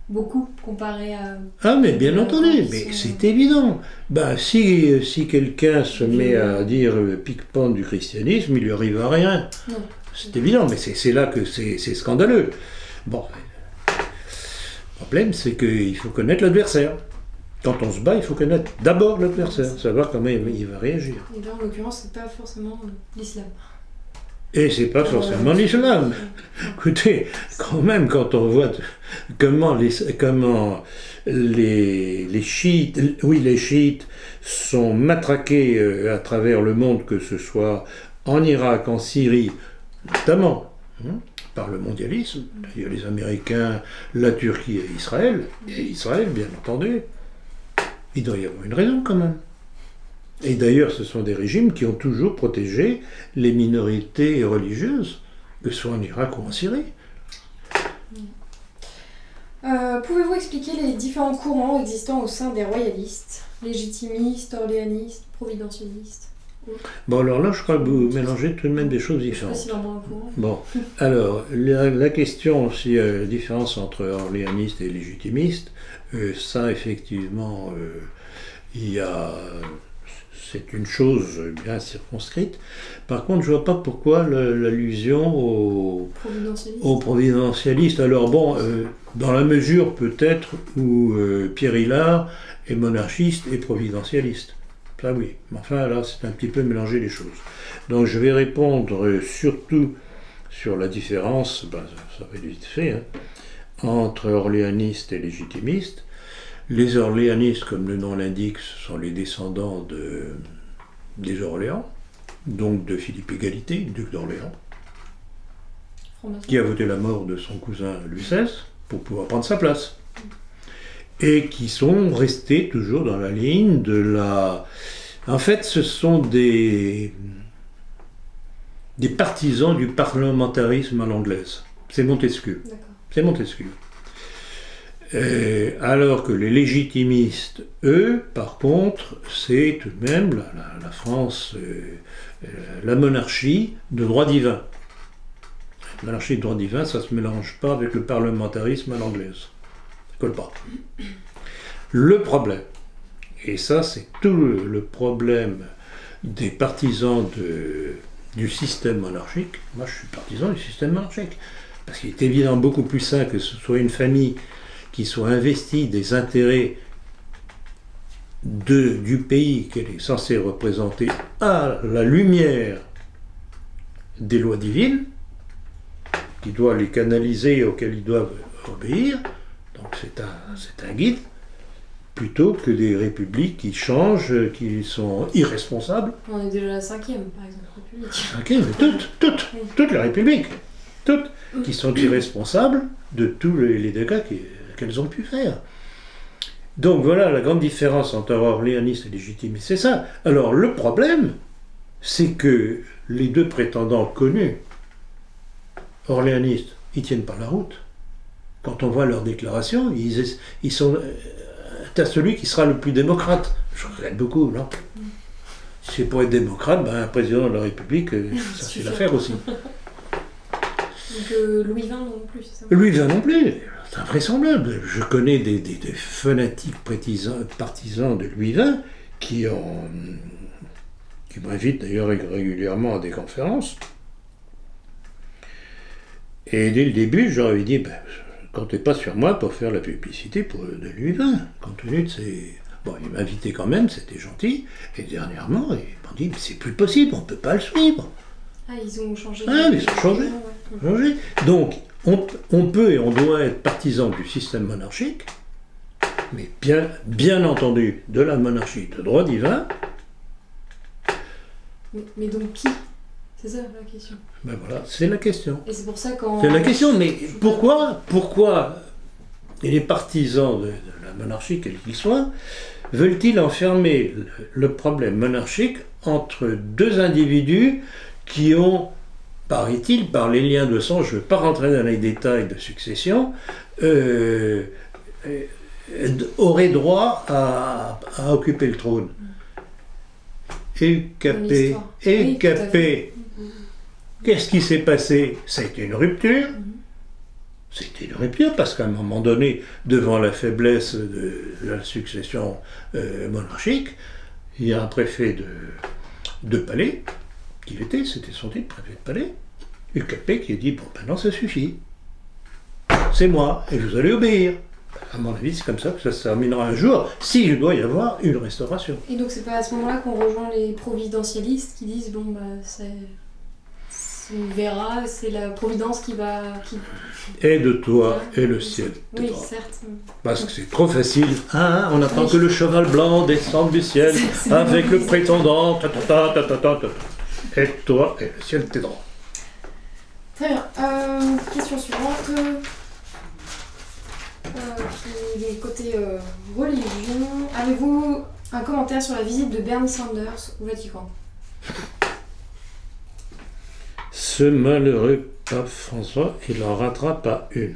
beaucoup comparé à... Ah, mais bien entendu, mais c'est évident. Ben, si quelqu'un se met à dire pique-pente du christianisme, il lui arrive à rien. Non. C'est évident, mais c'est là que c'est scandaleux. Bon, le problème, c'est qu'il faut connaître l'adversaire. Quand on se bat, il faut connaître d'abord l'adversaire, savoir comment il va réagir. Et là, en l'occurrence, c'est pas forcément l'islam. Et c'est pas forcément l'islam. Écoutez, quand même, quand on voit comment les chiites, les chiites sont matraqués à travers le monde, que ce soit en Irak, en Syrie, notamment, par le mondialisme, il y a les Américains, la Turquie et Israël bien entendu, il doit y avoir une raison quand même. Et d'ailleurs, ce sont des régimes qui ont toujours protégé les minorités religieuses, que ce soit en Irak ou en Syrie. Pouvez-vous expliquer les différents courants existant au sein des royalistes, légitimistes, orléanistes, providentialistes? Bon, alors là, je crois que vous mélangez tout de même des choses différentes. Je sais pas si un courant. Bon, alors, la question, s'il y a une différence entre orléanistes et légitimistes, ça, effectivement, c'est une chose bien circonscrite. Par contre, je ne vois pas pourquoi l'allusion aux providentialistes. Alors bon, dans la mesure peut-être où Pierre Hillard est monarchiste et providentialiste. Ça oui, mais enfin là c'est un petit peu mélanger les choses. Donc je vais répondre surtout sur la différence, ça va être vite fait, entre orléanistes et légitimistes. Les orléanistes, comme le nom l'indique, ce sont les descendants des Orléans, donc de Philippe Égalité, duc d'Orléans, qui a voté la mort de son cousin Louis XVI pour pouvoir prendre sa place. Et qui sont restés toujours dans la ligne de la... En fait, ce sont des partisans du parlementarisme à l'anglaise. C'est Montesquieu. D'accord. C'est Montesquieu. Alors que les légitimistes, eux, par contre, c'est tout de même la France, la monarchie de droit divin. La monarchie de droit divin, ça ne se mélange pas avec le parlementarisme à l'anglaise. Ça ne colle pas. Le problème, et ça c'est tout le problème des partisans du système monarchique, moi je suis partisan du système monarchique, parce qu'il est évidemment beaucoup plus sain que ce soit une famille qui soit investie des intérêts du pays qu'elle est censée représenter à la lumière des lois divines, qui doit les canaliser, auxquelles ils doivent obéir, donc c'est un guide, plutôt que des républiques qui changent, qui sont irresponsables. On est déjà la 5e, par exemple, république. 5e, mais toutes les républiques, toutes, qui sont irresponsables de tous les dégâts qu'elles ont pu faire. Donc voilà la grande différence entre orléaniste et légitimiste, c'est ça. Alors le problème, c'est que les deux prétendants connus, orléanistes, ils tiennent pas la route. Quand on voit leurs déclarations, ils sont... T'as celui qui sera le plus démocrate. Je regrette beaucoup, non? Si c'est pour être démocrate, un président de la République, ça c'est l'affaire aussi. Donc Louis XX non plus, c'est ça? Louis XX non plus, c'est invraisemblable. Je connais des fanatiques partisans de Louis XX qui m'invitent d'ailleurs régulièrement à des conférences. Et dès le début, je leur avais dit, comptez pas sur moi pour faire la publicité de Louis XX, compte tenu de ces... Bon, ils m'invitaient quand même, c'était gentil. Et dernièrement, ils m'ont dit, mais c'est plus possible, on ne peut pas le suivre. Ah, ils ont changé. Ah, ils ont changé. Ouais. Donc, on peut et on doit être partisan du système monarchique, mais bien entendu de la monarchie de droit divin. Mais donc qui? C'est ça la question. Ben voilà, c'est la question. Et c'est pour ça quand... C'est la question, mais pourquoi les partisans de la monarchie, quel qu'il soit, veulent-ils enfermer le problème monarchique entre deux individus qui ont, paraît-il, par les liens de sang, je ne veux pas rentrer dans les détails de succession, auraient droit à occuper le trône. Écapé. Qu'est-ce qui s'est passé? Ça a été une rupture. C'était une rupture parce qu'à un moment donné, devant la faiblesse de la succession monarchique, il y a un préfet de palais, c'était son titre, préfet de palais, et Capet qui a dit, bon, maintenant ça suffit. C'est moi, et vous allez obéir. À mon avis, c'est comme ça que ça se terminera un jour, s'il doit y avoir une restauration. Et donc c'est pas à ce moment-là qu'on rejoint les providentialistes qui disent, bon, on verra, c'est la providence qui va... Aide-toi et le ciel Oui, t'aidera. certes. Parce que c'est trop facile. On attend que le cheval blanc descende du ciel avec le prétendant. Aide-toi et le ciel t'aidera. Très bien. Question suivante. Qui est côté religion. Avez-vous un commentaire sur la visite de Bernie Sanders au Vatican? Ce malheureux pape François, il n'en ratera pas une.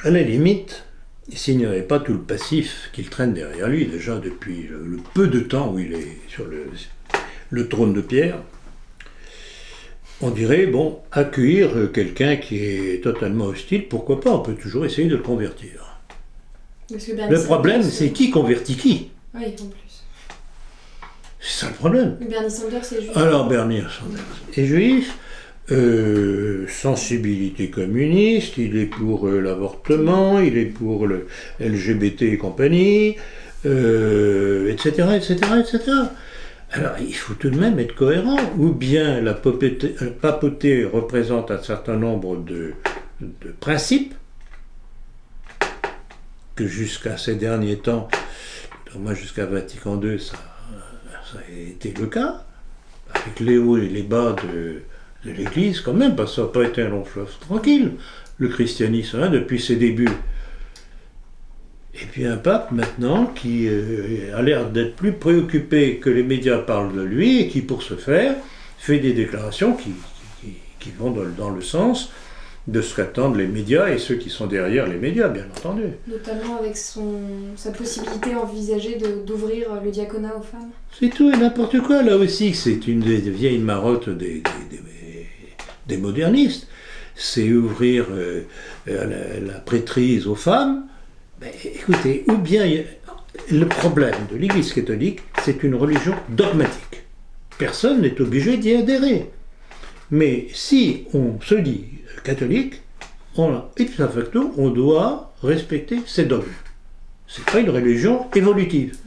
À la limite, s'il n'y avait pas tout le passif qu'il traîne derrière lui, déjà depuis le peu de temps où il est sur le trône de pierre, on dirait, accueillir quelqu'un qui est totalement hostile, pourquoi pas, on peut toujours essayer de le convertir. Le problème, c'est qui convertit qui? Oui, en plus. C'est ça le problème. Bernie Sanders est juif. Alors Bernie Sanders est juif, sensibilité communiste, il est pour l'avortement, il est pour le LGBT et compagnie, etc., etc., etc. Alors il faut tout de même être cohérent, ou bien la papauté représente un certain nombre de principes, que jusqu'à ces derniers temps, au moins jusqu'à Vatican II, ça a été le cas, avec les hauts et les bas de l'Église quand même, parce que ça n'a pas été un long fleuve tranquille, le christianisme, depuis ses débuts. Et puis un pape maintenant qui a l'air d'être plus préoccupé que les médias parlent de lui, et qui pour ce faire fait des déclarations qui vont dans le sens de ce qu'attendent les médias et ceux qui sont derrière les médias, bien entendu. Notamment avec sa possibilité envisagée d'ouvrir le diaconat aux femmes. C'est tout et n'importe quoi, là aussi. C'est une des vieilles marottes des modernistes. C'est ouvrir la prêtrise aux femmes. Mais écoutez, ou bien le problème de l'Église catholique, c'est une religion dogmatique. Personne n'est obligé d'y adhérer. Mais si on se dit catholique, ipso facto, on doit respecter ses dogmes. C'est pas une religion évolutive.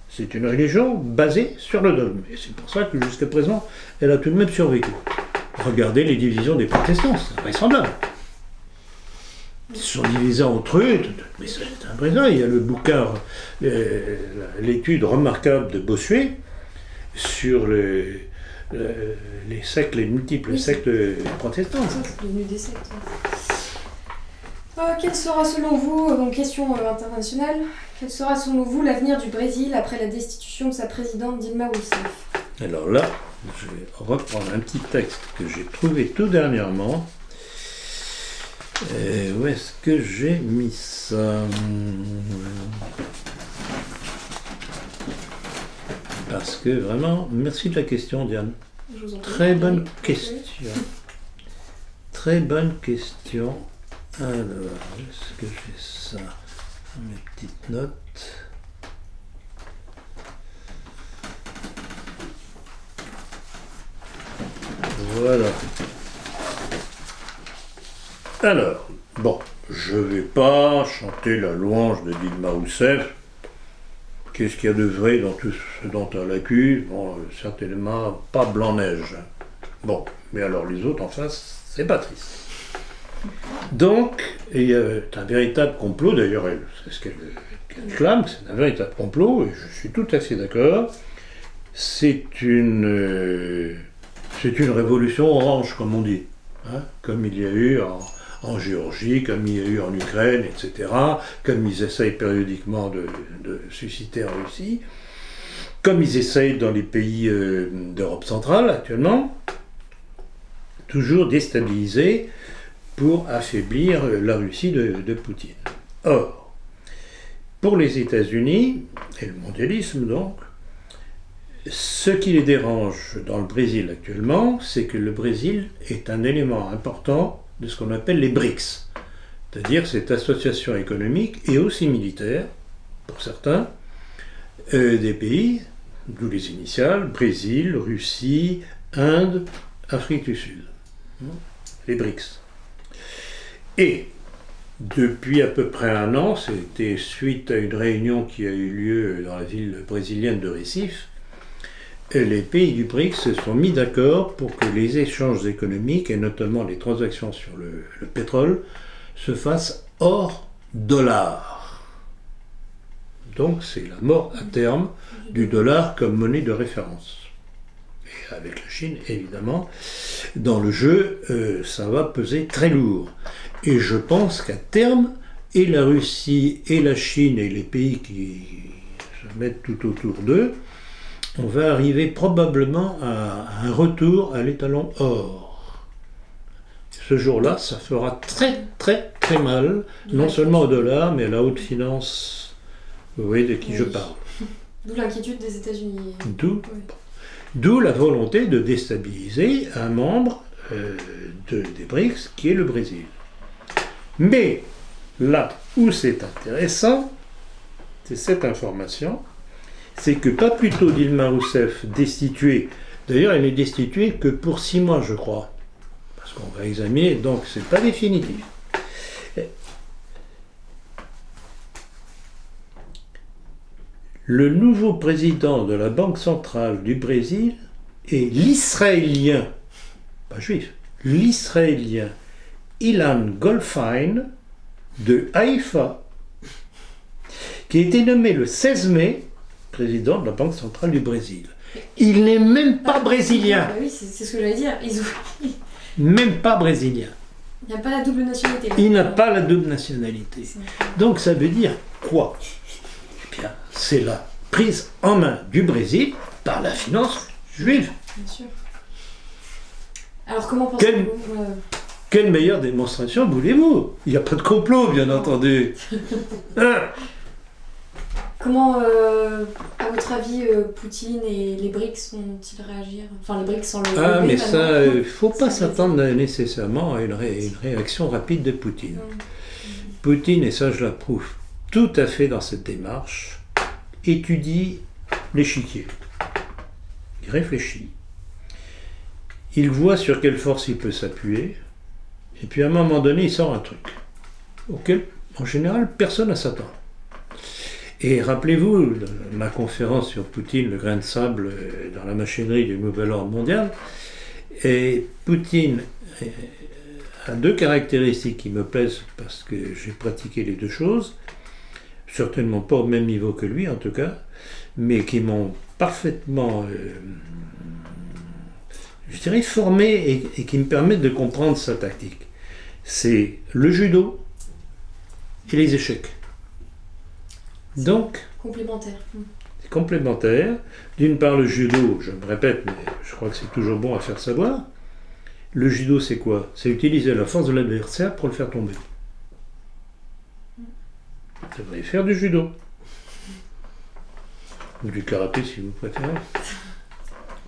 C'est une religion basée sur le dogme. Et c'est pour ça que jusqu'à présent, elle a tout de même survécu. Regardez les divisions des protestants, c'est invraisemblable. Ils sont divisés entre eux, mais c'est impressionnant. Il y a le bouquin, l'étude remarquable de Bossuet sur les sectes, les multiples sectes protestantes. C'est devenu des sectes. Quelle sera selon vous, donc question internationale, quel sera selon vous l'avenir du Brésil après la destitution de sa présidente Dilma Rousseff? Alors là, je vais reprendre un petit texte que j'ai trouvé tout dernièrement. Où est-ce que j'ai mis ça? Parce que vraiment, merci de la question, Diane. Très bonne question. Très bonne question. Alors, est-ce que j'ai ça dans mes petites notes? Voilà. Alors, bon, je ne vais pas chanter la louange de Dilma Rousseff. Qu'est-ce qu'il y a de vrai dans tout ce dont elle accuse? Bon, certainement pas Blanc-Neige. Bon, mais alors les autres en face, c'est pas triste. Donc, il y a un véritable complot, d'ailleurs, c'est ce qu'elle clame, c'est un véritable complot, et je suis tout à fait d'accord. C'est une révolution orange, comme on dit, hein, comme il y a eu en Géorgie, comme il y a eu en Ukraine, etc., comme ils essayent périodiquement de susciter en Russie, comme ils essayent dans les pays d'Europe centrale actuellement, toujours déstabiliser pour affaiblir la Russie de Poutine. Or, pour les États-Unis, et le mondialisme donc, ce qui les dérange dans le Brésil actuellement, c'est que le Brésil est un élément important de ce qu'on appelle les BRICS, c'est-à-dire cette association économique et aussi militaire, pour certains, des pays, d'où les initiales, Brésil, Russie, Inde, Afrique du Sud. Les BRICS. Et depuis à peu près un an, c'était suite à une réunion qui a eu lieu dans la ville brésilienne de Recife, les pays du BRICS se sont mis d'accord pour que les échanges économiques, et notamment les transactions sur le pétrole, se fassent hors dollar. Donc c'est la mort à terme du dollar comme monnaie de référence. Et avec la Chine, évidemment, dans le jeu, ça va peser très lourd. Et je pense qu'à terme, et la Russie, et la Chine, et les pays qui se mettent tout autour d'eux, on va arriver probablement à un retour à l'étalon or. Ce jour-là, ça fera très très très mal, non seulement au dollar, mais à la haute finance, vous voyez de qui je parle. D'où l'inquiétude des États-Unis. D'où la volonté de déstabiliser un membre des BRICS, qui est le Brésil. Mais là où c'est intéressant, c'est cette information, c'est que pas plus tôt Dilma Rousseff destituée, d'ailleurs elle n'est destituée que pour 6 mois je crois, parce qu'on va examiner, donc c'est pas définitif. Le nouveau président de la Banque centrale du Brésil est l'Israélien, pas juif, l'Israélien Ilan Goldfein de Haïfa, qui a été nommé le 16 mai président de la Banque centrale du Brésil. Il n'est même pas brésilien. Bah oui, c'est ce que j'allais dire. Même pas brésilien. Il n'a pas la double nationalité. Il n'a pas la double nationalité. Donc ça veut dire quoi? Eh bien, c'est la prise en main du Brésil par la finance juive. Bien sûr. Alors comment pensez-vous Quelle meilleure démonstration voulez-vous? Il n'y a pas de complot, bien entendu. Hein? Comment, à votre avis, Poutine et les BRICS vont-ils réagir? Enfin, les BRICS sans le... Ah, mais ça, il ne faut pas s'attendre nécessairement à une réaction rapide de Poutine. Poutine, et ça je l'approuve tout à fait dans cette démarche, étudie l'échiquier. Il réfléchit. Il voit sur quelle force il peut s'appuyer, et puis à un moment donné, il sort un truc, auquel, en général, personne ne s'attend. Et rappelez-vous, ma conférence sur Poutine, le grain de sable dans la machinerie du nouvel ordre mondial, et Poutine a 2 caractéristiques qui me plaisent parce que j'ai pratiqué les 2 choses, certainement pas au même niveau que lui en tout cas, mais qui m'ont parfaitement, je dirais, formé et qui me permettent de comprendre sa tactique. C'est le judo et les échecs. Donc, complémentaire. C'est complémentaire. D'une part, le judo, je me répète, mais je crois que c'est toujours bon à faire savoir. Le judo, c'est quoi? C'est utiliser la force de l'adversaire pour le faire tomber. Vous devriez faire du judo. Ou du karaté, si vous préférez.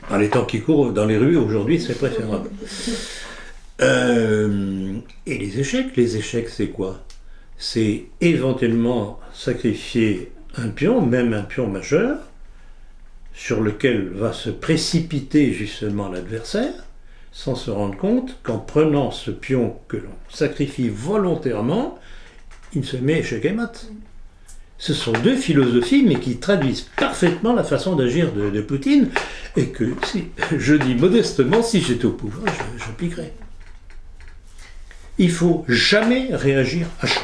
Dans les temps qui courent dans les rues, aujourd'hui, c'est préférable. Et les échecs, c'est quoi? C'est éventuellement sacrifier un pion, même un pion majeur, sur lequel va se précipiter justement l'adversaire, sans se rendre compte qu'en prenant ce pion que l'on sacrifie volontairement, il se met échec et mat. Ce sont deux philosophies, mais qui traduisent parfaitement la façon d'agir de Poutine, et que, je dis modestement, si j'étais au pouvoir, j'appliquerais. Il ne faut jamais réagir à chaud.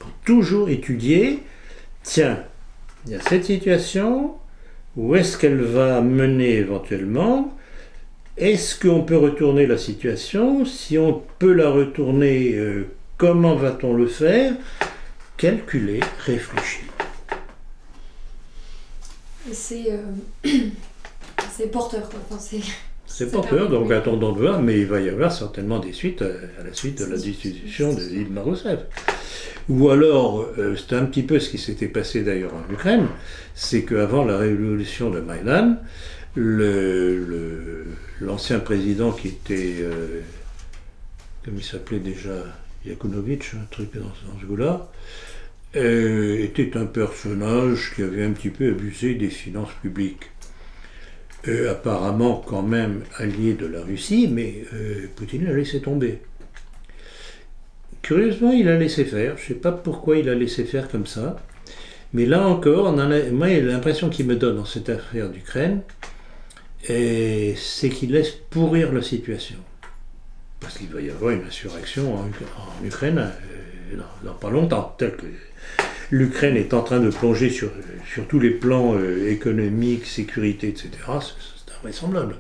Il faut toujours étudier, tiens, il y a cette situation, où est-ce qu'elle va mener éventuellement? Est-ce qu'on peut retourner la situation? Si on peut la retourner, comment va-t-on le faire? Calculer, réfléchir. Et c'est porteur, quoi. Enfin, c'est porteur, donc attendons de voir, mais il va y avoir certainement des suites à la suite de la destitution de Dilma Rousseff. Ou alors, c'est un petit peu ce qui s'était passé d'ailleurs en Ukraine, c'est qu'avant la révolution de Maïdan, l'ancien président qui était, comme il s'appelait déjà, Yakunovitch, un truc dans ce goût-là, était un personnage qui avait un petit peu abusé des finances publiques. Apparemment quand même allié de la Russie, mais Poutine l'a laissé tomber. Curieusement, il a laissé faire. Je ne sais pas pourquoi il a laissé faire comme ça. Mais là encore, moi, l'impression qu'il me donne dans cette affaire d'Ukraine, c'est qu'il laisse pourrir la situation. Parce qu'il va y avoir une insurrection en Ukraine dans pas longtemps. Tel que l'Ukraine est en train de plonger sur tous les plans économiques, sécurité, etc. C'est invraisemblable.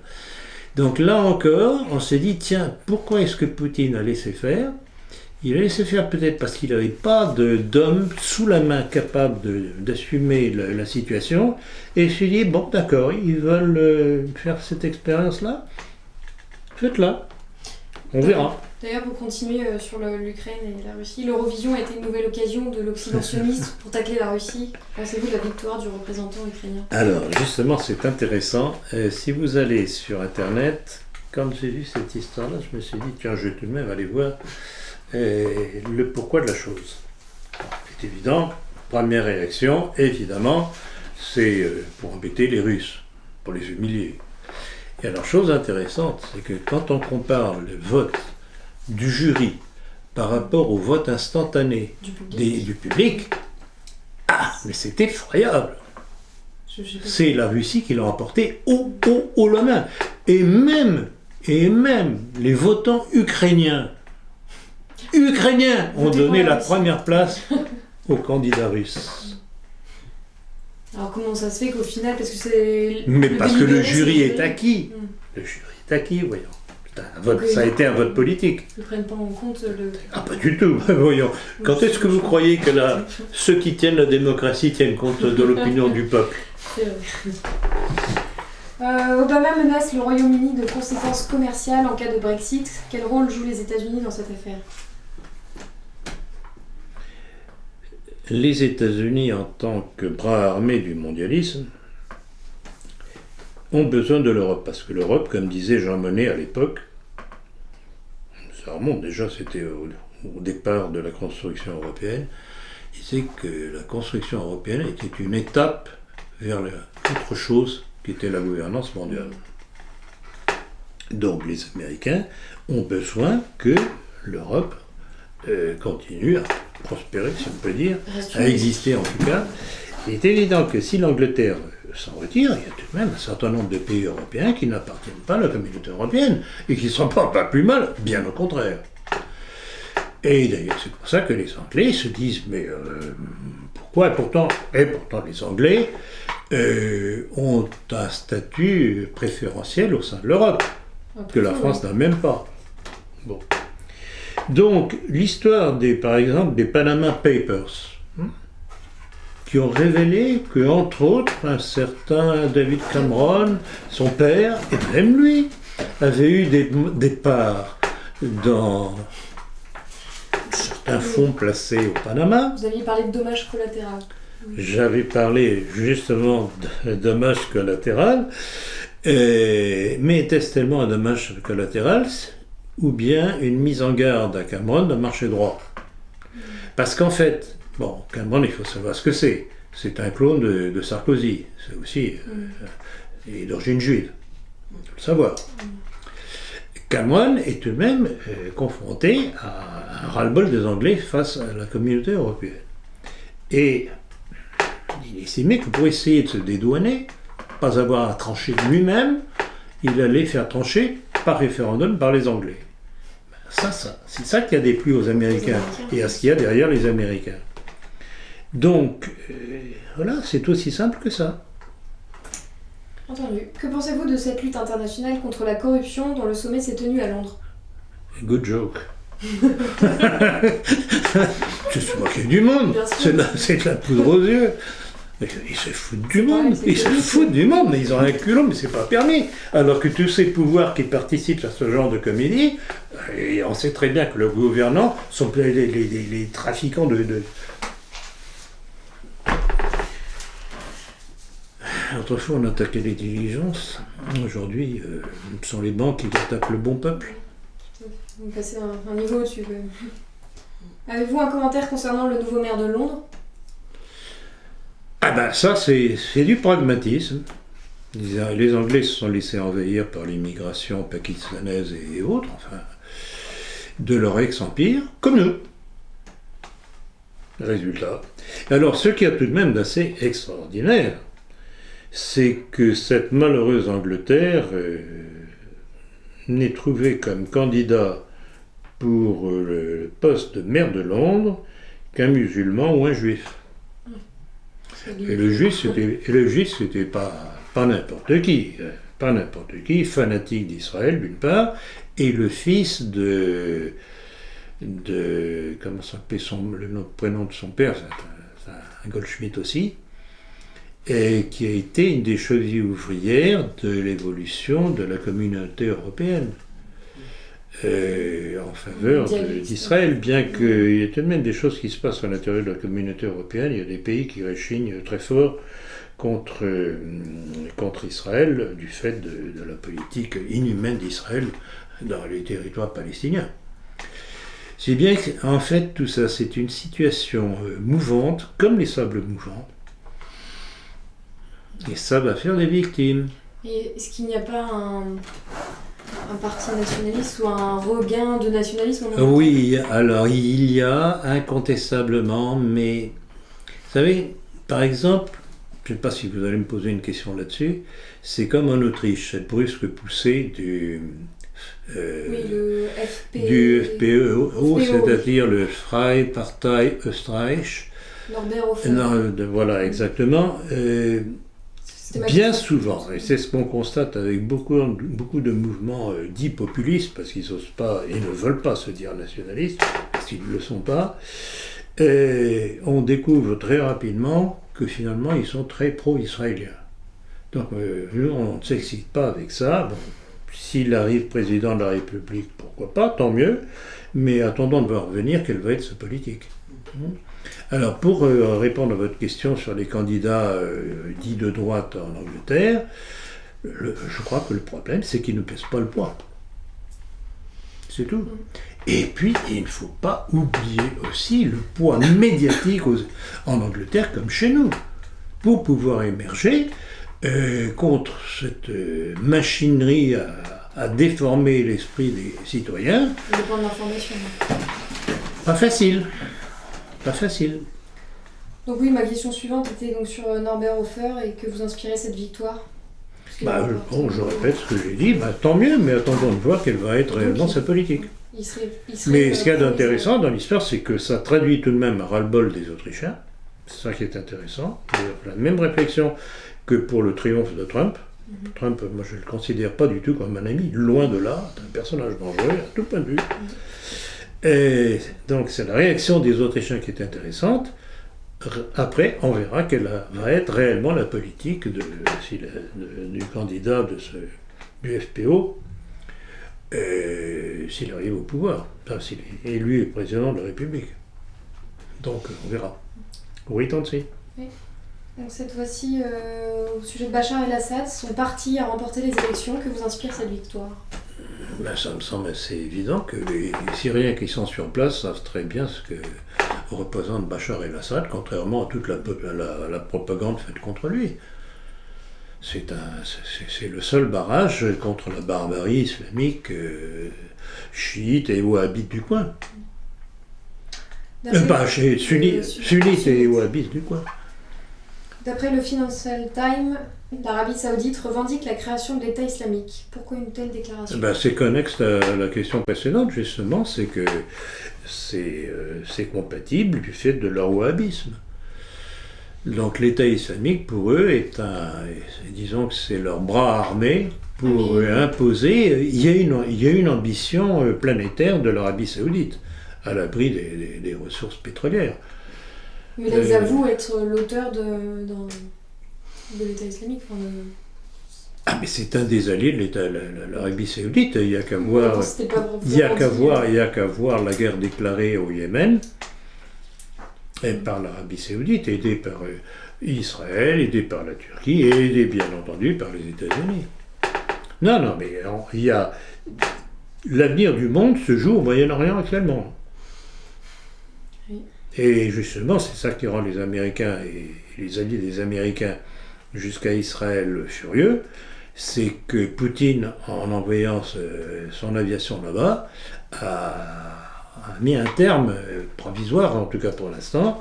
Donc là encore, on s'est dit, tiens, pourquoi est-ce que Poutine a laissé faire? Il a laissé faire peut-être parce qu'il n'avait pas d'homme sous la main capable d'assumer la situation. Et il s'est dit, bon d'accord, ils veulent faire cette expérience-là, faites-la, on verra. D'ailleurs, pour continuer sur l'Ukraine et la Russie, l'Eurovision a été une nouvelle occasion de l'Occident sioniste pour tacler la Russie. Pensez-vous de la victoire du représentant ukrainien? Alors, justement, c'est intéressant. Si vous allez sur Internet, quand j'ai vu cette histoire-là, je me suis dit, tiens, je vais tout de même aller voir le pourquoi de la chose. C'est évident, première réaction, évidemment, c'est pour embêter les Russes, pour les humilier. Et alors, chose intéressante, c'est que quand on compare le vote du jury par rapport au vote instantané du public, mais c'est effroyable. C'est la Russie qui l'a emporté haut la main. Et même les votants ukrainiens ont donné la première place aux candidats russes. Alors comment ça se fait qu'au final, parce que c'est... Mais parce que le jury est acquis. Le jury est acquis, voyons. Ça a été un vote politique. Ils ne prennent pas en compte le... Ah, pas du tout, voyons. Quand est-ce que vous croyez que ceux qui tiennent la démocratie tiennent compte de l'opinion du peuple? C'est vrai. Obama menace le Royaume-Uni de conséquences commerciales en cas de Brexit. Quel rôle jouent les États-Unis dans cette affaire? Les États-Unis, en tant que bras armé du mondialisme, ont besoin de l'Europe. Parce que l'Europe, comme disait Jean Monnet à l'époque, ça remonte déjà, c'était au départ de la construction européenne, il disait que la construction européenne était une étape vers autre chose qui était la gouvernance mondiale. Donc les Américains ont besoin que l'Europe continue à prospérer, si on peut dire, à exister en tout cas. Il est évident que si l'Angleterre s'en retire, il y a tout de même un certain nombre de pays européens qui n'appartiennent pas à la communauté européenne et qui ne s'en portent pas plus mal, bien au contraire. Et d'ailleurs, c'est pour ça que les Anglais se disent, mais pourquoi? Et pourtant les Anglais ont un statut préférentiel au sein de l'Europe, que la France n'a même pas. Bon. Donc, l'histoire par exemple, des Panama Papers, qui ont révélé que, entre autres, un certain David Cameron, son père, et même lui, avait eu des parts dans certains fonds placés au Panama. Vous aviez parlé de dommages collatéraux. J'avais parlé justement de dommages collatéraux, mais était-ce tellement un dommage collatéral ou bien une mise en garde à Cameron d'un marché droit? Parce qu'en fait, bon, Cameron, il faut savoir ce que c'est. C'est un clone de Sarkozy. C'est aussi et d'origine juive. Il faut le savoir. Cameron est tout de même confronté à un ras-le-bol des Anglais face à la communauté européenne. Et il estimait que pour essayer de se dédouaner, pas avoir à trancher lui-même, il allait faire trancher par référendum par les Anglais. Ça, c'est ça qui a déplu aux Américains et à ce qu'il y a derrière les Américains. Donc, voilà, c'est aussi simple que ça. Entendu. Que pensez-vous de cette lutte internationale contre la corruption dont le sommet s'est tenu à Londres? Good joke. Tu te moques du monde, c'est de la poudre aux yeux. Ils se foutent du monde, mais ils ont un culot, mais c'est pas permis. Alors que tous ces pouvoirs qui participent à ce genre de comédie, et on sait très bien que le gouvernant sont les trafiquants de... Autrefois, on attaquait les diligences. Aujourd'hui, ce sont les banques qui attaquent le bon peuple. On passer un niveau au-dessus. Avez-vous un commentaire concernant le nouveau maire de Londres? Ah ben ça, c'est du pragmatisme. Les Anglais se sont laissés envahir par l'immigration pakistanaise et autres, enfin, de leur ex-empire, comme nous. Résultat. Alors, ce qu'il y a tout de même d'assez extraordinaire, c'est que cette malheureuse Angleterre n'est trouvée comme candidat pour le poste de maire de Londres qu'un musulman ou un juif. Et le juif, c'était pas n'importe qui. Pas n'importe qui, fanatique d'Israël d'une part, et le fils de comment s'appelait le prénom de son père, c'est un Goldschmidt aussi, et qui a été une des chevilles ouvrières de l'évolution de la communauté européenne en faveur d'Israël, bien qu'il y ait tout de même des choses qui se passent à l'intérieur de la communauté européenne. Il y a des pays qui réchignent très fort contre Israël du fait de la politique inhumaine d'Israël dans les territoires palestiniens. C'est bien qu'en fait tout ça c'est une situation mouvante, comme les sables mouvants, et ça va faire des victimes. Et est-ce qu'il n'y a pas un parti nationaliste ou un regain de nationalisme? Oui, alors il y a incontestablement, mais vous savez, par exemple, je ne sais pas si vous allez me poser une question là-dessus, c'est comme en Autriche, cette brusque poussée du FPÖ, c'est-à-dire le Freipartei Österreich. Norbert Hofer. Voilà, exactement. Bien souvent, et c'est ce qu'on constate avec beaucoup de mouvements dits populistes, parce qu'ils n'osent pas et ne veulent pas se dire nationalistes, parce qu'ils ne le sont pas, on découvre très rapidement que finalement ils sont très pro-israéliens. Donc on ne s'excite pas avec ça. Bon, s'il arrive président de la République, pourquoi pas, tant mieux, mais attendons de voir venir quelle va être sa politique. Alors, pour répondre à votre question sur les candidats dits de droite en Angleterre, je crois que le problème, c'est qu'ils ne pèsent pas le poids. C'est tout. Et puis, il ne faut pas oublier aussi le poids médiatique en Angleterre comme chez nous, pour pouvoir émerger contre cette machinerie à déformer l'esprit des citoyens. Le point d'information. Pas facile. Pas facile. Donc oui, ma question suivante était donc sur Norbert Hofer et que vous inspirez cette victoire. Je répète ce que j'ai dit, tant mieux, mais attendons de voir quelle va être réellement sa politique. Il serait mais ce qu'il y a d'intéressant dans l'histoire, c'est que ça traduit tout de même un ras-le-bol des Autrichiens. C'est ça qui est intéressant. La même réflexion que pour le triomphe de Trump. Trump, moi je ne le considère pas du tout comme un ami, loin de là, c'est un personnage dangereux à tout point de vue. Et donc c'est la réaction des Autrichiens qui est intéressante. Après, on verra quelle va être réellement la politique du candidat du FPO s'il arrive au pouvoir, s'il est élu président de la République. Donc on verra. Oui, Tansi. Oui. Donc cette fois-ci, au sujet de Bachar el-Assad, son parti a remporté les élections. Que vous inspire cette victoire? Ça me semble assez évident que les Syriens qui sont sur place savent très bien ce que représente Bachar el-Assad, contrairement à toute la propagande faite contre lui. c'est le seul barrage contre la barbarie islamique chiite et wahhabite du coin. Sunnite et wahhabite du coin. D'après le Financial Times, l'Arabie Saoudite revendique la création de l'État islamique. Pourquoi une telle déclaration ? C'est connexe à la question précédente, justement, c'est que c'est compatible du fait de leur wahhabisme. Donc l'État islamique, pour eux, disons que c'est leur bras armé pour imposer. Il y a une ambition planétaire de l'Arabie Saoudite, à l'abri des ressources pétrolières. Mais là, ils avouent être l'auteur de l'État islamique. Mais c'est un des alliés de l'Arabie Saoudite. Il n'y a qu'à voir, la guerre déclarée au Yémen par l'Arabie Saoudite, aidée par Israël, aidée par la Turquie, et aidée bien entendu par les États-Unis. Non, mais l'avenir du monde se joue au Moyen-Orient actuellement. Oui. Et justement, c'est ça qui rend les Américains et les alliés des Américains jusqu'à Israël furieux, c'est que Poutine, en envoyant son aviation là-bas, a mis un terme provisoire, en tout cas pour l'instant,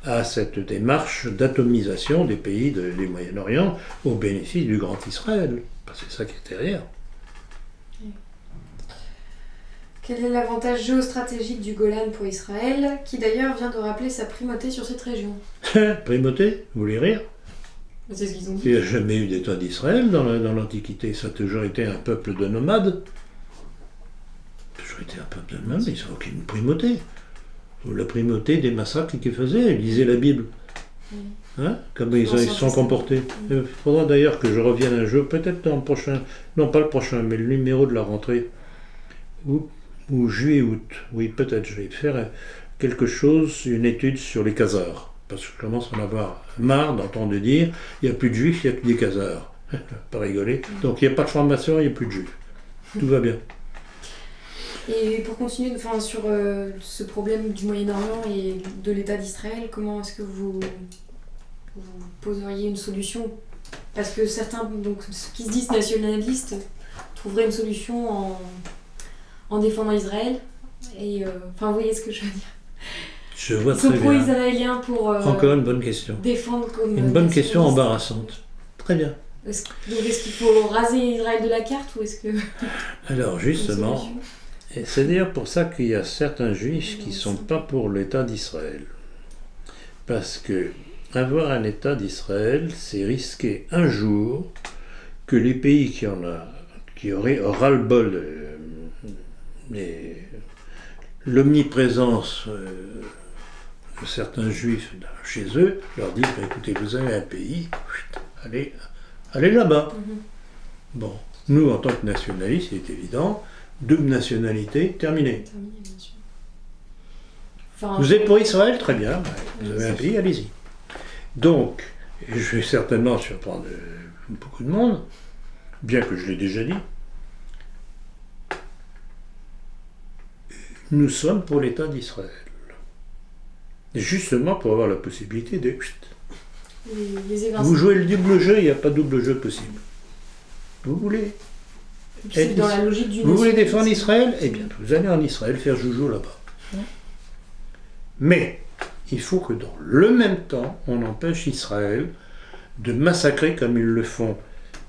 à cette démarche d'atomisation des pays du Moyen-Orient au bénéfice du Grand Israël. C'est ça qui est derrière. Quel est l'avantage géostratégique du Golan pour Israël, qui d'ailleurs vient de rappeler sa primauté sur cette région ? Primauté ? Vous voulez rire ? C'est ce qu'ils ont dit. Il n'y a jamais eu d'État d'Israël dans l'Antiquité. Ça a toujours été un peuple de nomades. Été un peuple de nomades, ils n'ont aucune primauté. Ou la primauté des massacres qu'ils faisaient, lisez la Bible. Comment ils se sont comportés. Il faudra d'ailleurs que je revienne un jour, peut-être dans le prochain, non pas le prochain, mais le numéro de la rentrée, ou juillet-août. Oui, peut-être, je vais faire quelque chose, une étude sur les Khazars. Parce que je commence à en avoir marre d'entendre dire il n'y a plus de juifs, il n'y a que des Khazars. Pas rigoler. Donc il n'y a pas de formation, il n'y a plus de juifs. Tout va bien. Et pour continuer sur ce problème du Moyen-Orient et de l'État d'Israël, comment est-ce que vous poseriez une solution ? Parce que certains, ceux qui se disent nationalistes, trouveraient une solution en défendant Israël. Et vous voyez ce que je veux dire ? Je vois très bien. Ils sont pro-israéliens pour encore une bonne question. Défendre comme une bonne question embarrassante. Très bien. Est-ce qu'il faut raser Israël de la carte ou est-ce que... Alors justement... Et c'est d'ailleurs pour ça qu'il y a certains juifs qui ne sont pas pour l'État d'Israël. Parce que avoir un État d'Israël, c'est risquer un jour que les pays qui auraient ras-le-bol l'omniprésence de certains juifs chez eux, leur disent écoutez, vous avez un pays, allez là-bas. Bon, nous en tant que nationalistes, c'est évident. Double nationalité, terminé. Vous êtes pour Israël, très bien. Vous avez un pays, allez-y. Donc, je vais certainement surprendre beaucoup de monde, bien que je l'ai déjà dit. Nous sommes pour l'État d'Israël. Justement pour avoir la possibilité de... Vous jouez le double jeu, il n'y a pas de double jeu possible. Vous voulez... C'est dans la logique du vous voulez défendre Israël ? Eh bien, vous allez en Israël faire joujou là-bas. Mais il faut que dans le même temps, on empêche Israël de massacrer comme ils le font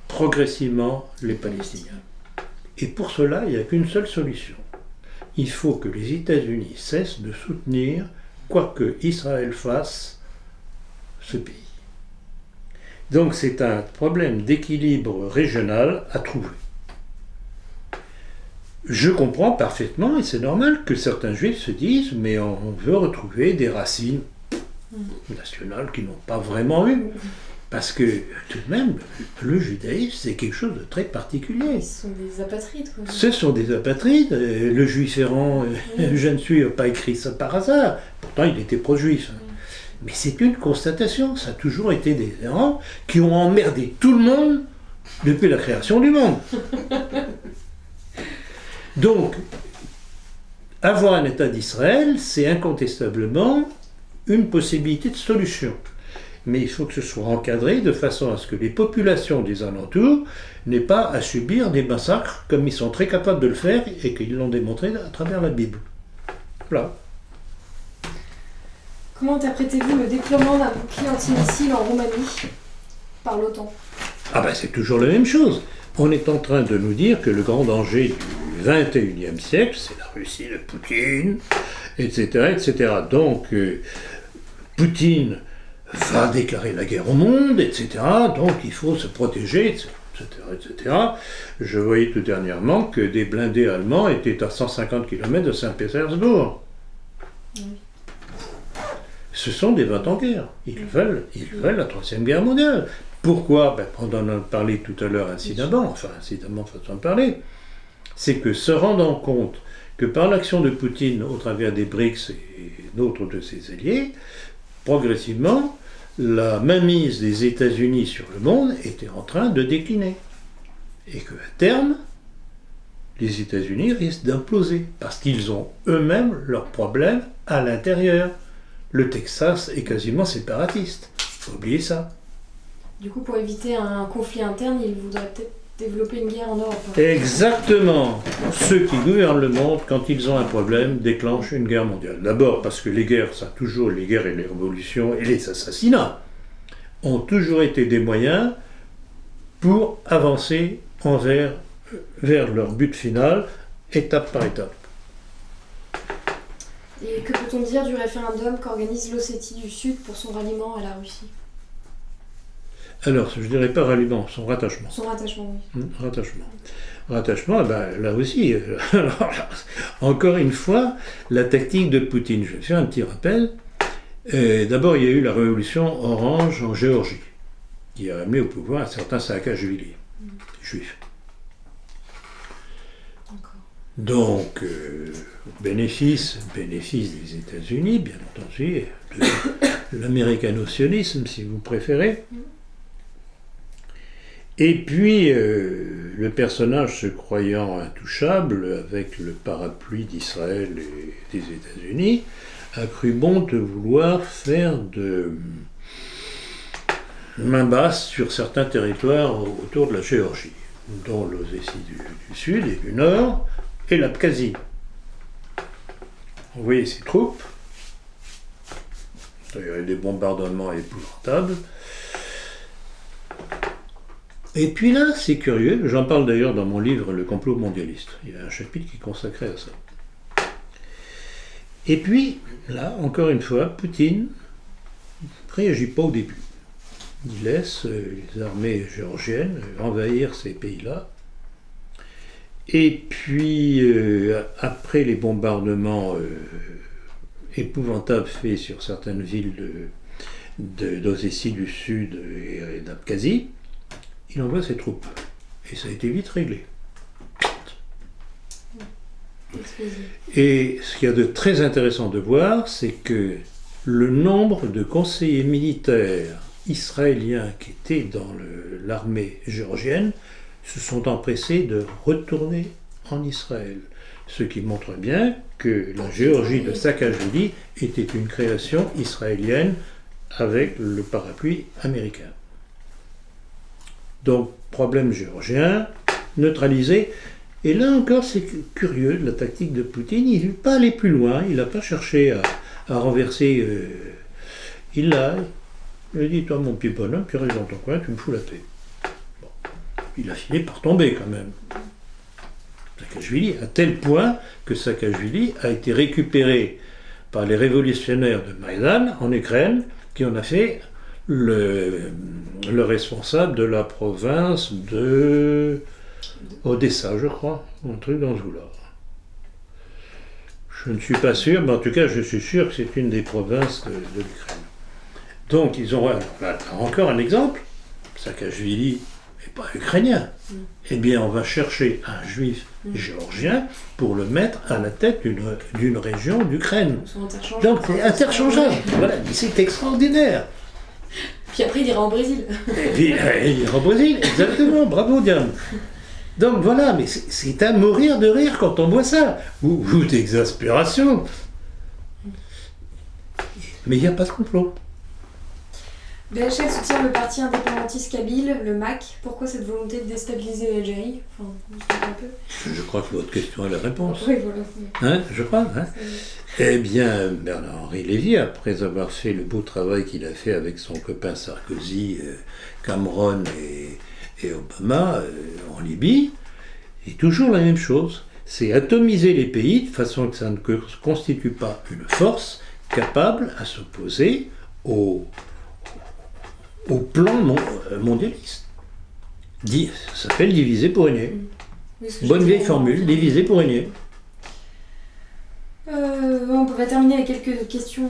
progressivement les Palestiniens. Et pour cela, il n'y a qu'une seule solution. Il faut que les États-Unis cessent de soutenir quoi que Israël fasse ce pays. Donc c'est un problème d'équilibre régional à trouver. Je comprends parfaitement, et c'est normal, que certains juifs se disent mais on veut retrouver des racines nationales qui n'ont pas vraiment eu. Parce que, tout de même, le judaïsme, c'est quelque chose de très particulier. Ce sont des apatrides. Ce sont des apatrides. Le juif errant, je ne suis pas écrit ça par hasard. Pourtant, il était pro-juif. Mais c'est une constatation. Ça a toujours été des errants qui ont emmerdé tout le monde depuis la création du monde. Donc, avoir un État d'Israël, c'est incontestablement une possibilité de solution. mais il faut que ce soit encadré de façon à ce que les populations des alentours n'aient pas à subir des massacres comme ils sont très capables de le faire et qu'ils l'ont démontré à travers la Bible. Voilà. Comment interprétez-vous le déploiement d'un bouclier antimissile en Roumanie par l'OTAN? Ah ben c'est toujours la même chose. On est en train de nous dire que le grand danger du XXIe siècle, c'est la Russie de Poutine, etc. etc. Donc Poutine va déclarer la guerre au monde, etc. Donc il faut se protéger, etc. etc. Je voyais tout dernièrement que des blindés allemands étaient à 150 km de Saint-Pétersbourg. Oui. Ce sont des vents en guerre. Ils veulent la Troisième Guerre mondiale. Pourquoi? On en a parlé tout à l'heure incidemment, façon de parler. C'est que se rendant compte que par l'action de Poutine au travers des BRICS et d'autres de ses alliés, progressivement, la mainmise des États-Unis sur le monde était en train de décliner. Et qu'à terme, les États-Unis risquent d'imploser, parce qu'ils ont eux-mêmes leurs problèmes à l'intérieur. Le Texas est quasiment séparatiste. Faut oublier ça. Du coup, pour éviter un conflit interne, ils voudraient peut-être développer une guerre en Europe. Exactement. Ceux qui gouvernent le monde, quand ils ont un problème, déclenchent une guerre mondiale. D'abord parce que les guerres et les révolutions et les assassinats ont toujours été des moyens pour avancer vers leur but final, étape par étape. Et que peut-on dire du référendum qu'organise l'Ossétie du Sud pour son ralliement à la Russie? Alors, je ne dirais pas ralliement, son rattachement. Son rattachement, oui. Rattachement, là aussi, alors, encore une fois, la tactique de Poutine. Je vais faire un petit rappel. D'abord, il y a eu la révolution orange en Géorgie, qui a mis au pouvoir un certain Saakashvili, juif. Donc, bénéfice des États-Unis, bien entendu, de l'américano-sionisme, si vous préférez. Et puis, le personnage se croyant intouchable, avec le parapluie d'Israël et des États-Unis, a cru bon de vouloir faire de main basse sur certains territoires autour de la Géorgie, dont l'Ossétie du Sud et du Nord, et l'Abkhazie. Vous voyez ces troupes. Il y a eu des bombardements épouvantables. Et puis là, c'est curieux, j'en parle d'ailleurs dans mon livre Le complot mondialiste. Il y a un chapitre qui est consacré à ça. Et puis, là, encore une fois, Poutine ne réagit pas au début. Il laisse les armées géorgiennes envahir ces pays-là. Et puis, après les bombardements épouvantables faits sur certaines villes d'Ossétie du Sud et d'Abkhazie, il envoie ses troupes. Et ça a été vite réglé. Et ce qu'il y a de très intéressant de voir, c'est que le nombre de conseillers militaires israéliens qui étaient dans l'armée géorgienne se sont empressés de retourner en Israël. Ce qui montre bien que la Géorgie de Saakashvili était une création israélienne avec le parapluie américain. Donc, problème géorgien, neutralisé. Et là encore, c'est curieux, la tactique de Poutine, il n'est pas allé plus loin, il n'a pas cherché à renverser. Il a dit, toi mon petit bonhomme, tu restes dans ton coin, tu me fous la paix. Bon. Il a fini par tomber quand même. Saakashvili, à tel point que Saakashvili a été récupéré par les révolutionnaires de Maïdan en Ukraine, qui en a fait le responsable de la province de Odessa, je crois, un truc dans ce goût-là. Je ne suis pas sûr, mais en tout cas, je suis sûr que c'est une des provinces de l'Ukraine. Donc, ils ont là, encore un exemple. Saakashvili n'est pas ukrainien. Eh bien, on va chercher un juif géorgien pour le mettre à la tête d'une région d'Ukraine. Donc, c'est interchangeable. Voilà, c'est extraordinaire. Puis après, il ira en Brésil. Et puis, il ira au Brésil, exactement. Bravo, Diane. Donc voilà, mais c'est à mourir de rire quand on voit ça. Ou d'exaspération. Mais il n'y a pas de complot. BHL soutient le parti indépendantiste kabyle, le MAK. Pourquoi cette volonté de déstabiliser l'Algérie? Enfin, un peu. Je crois que votre question a la réponse. Oui, voilà. Hein, je crois. Hein. Eh bien, Bernard-Henri Lévy, après avoir fait le beau travail qu'il a fait avec son copain Sarkozy, Cameron et Obama en Libye, est toujours la même chose. C'est atomiser les pays de façon que ça ne constitue pas une force capable à s'opposer au plan mondialiste. Ça s'appelle diviser pour régner. Bonne vieille formule, diviser pour régner. On va terminer avec quelques questions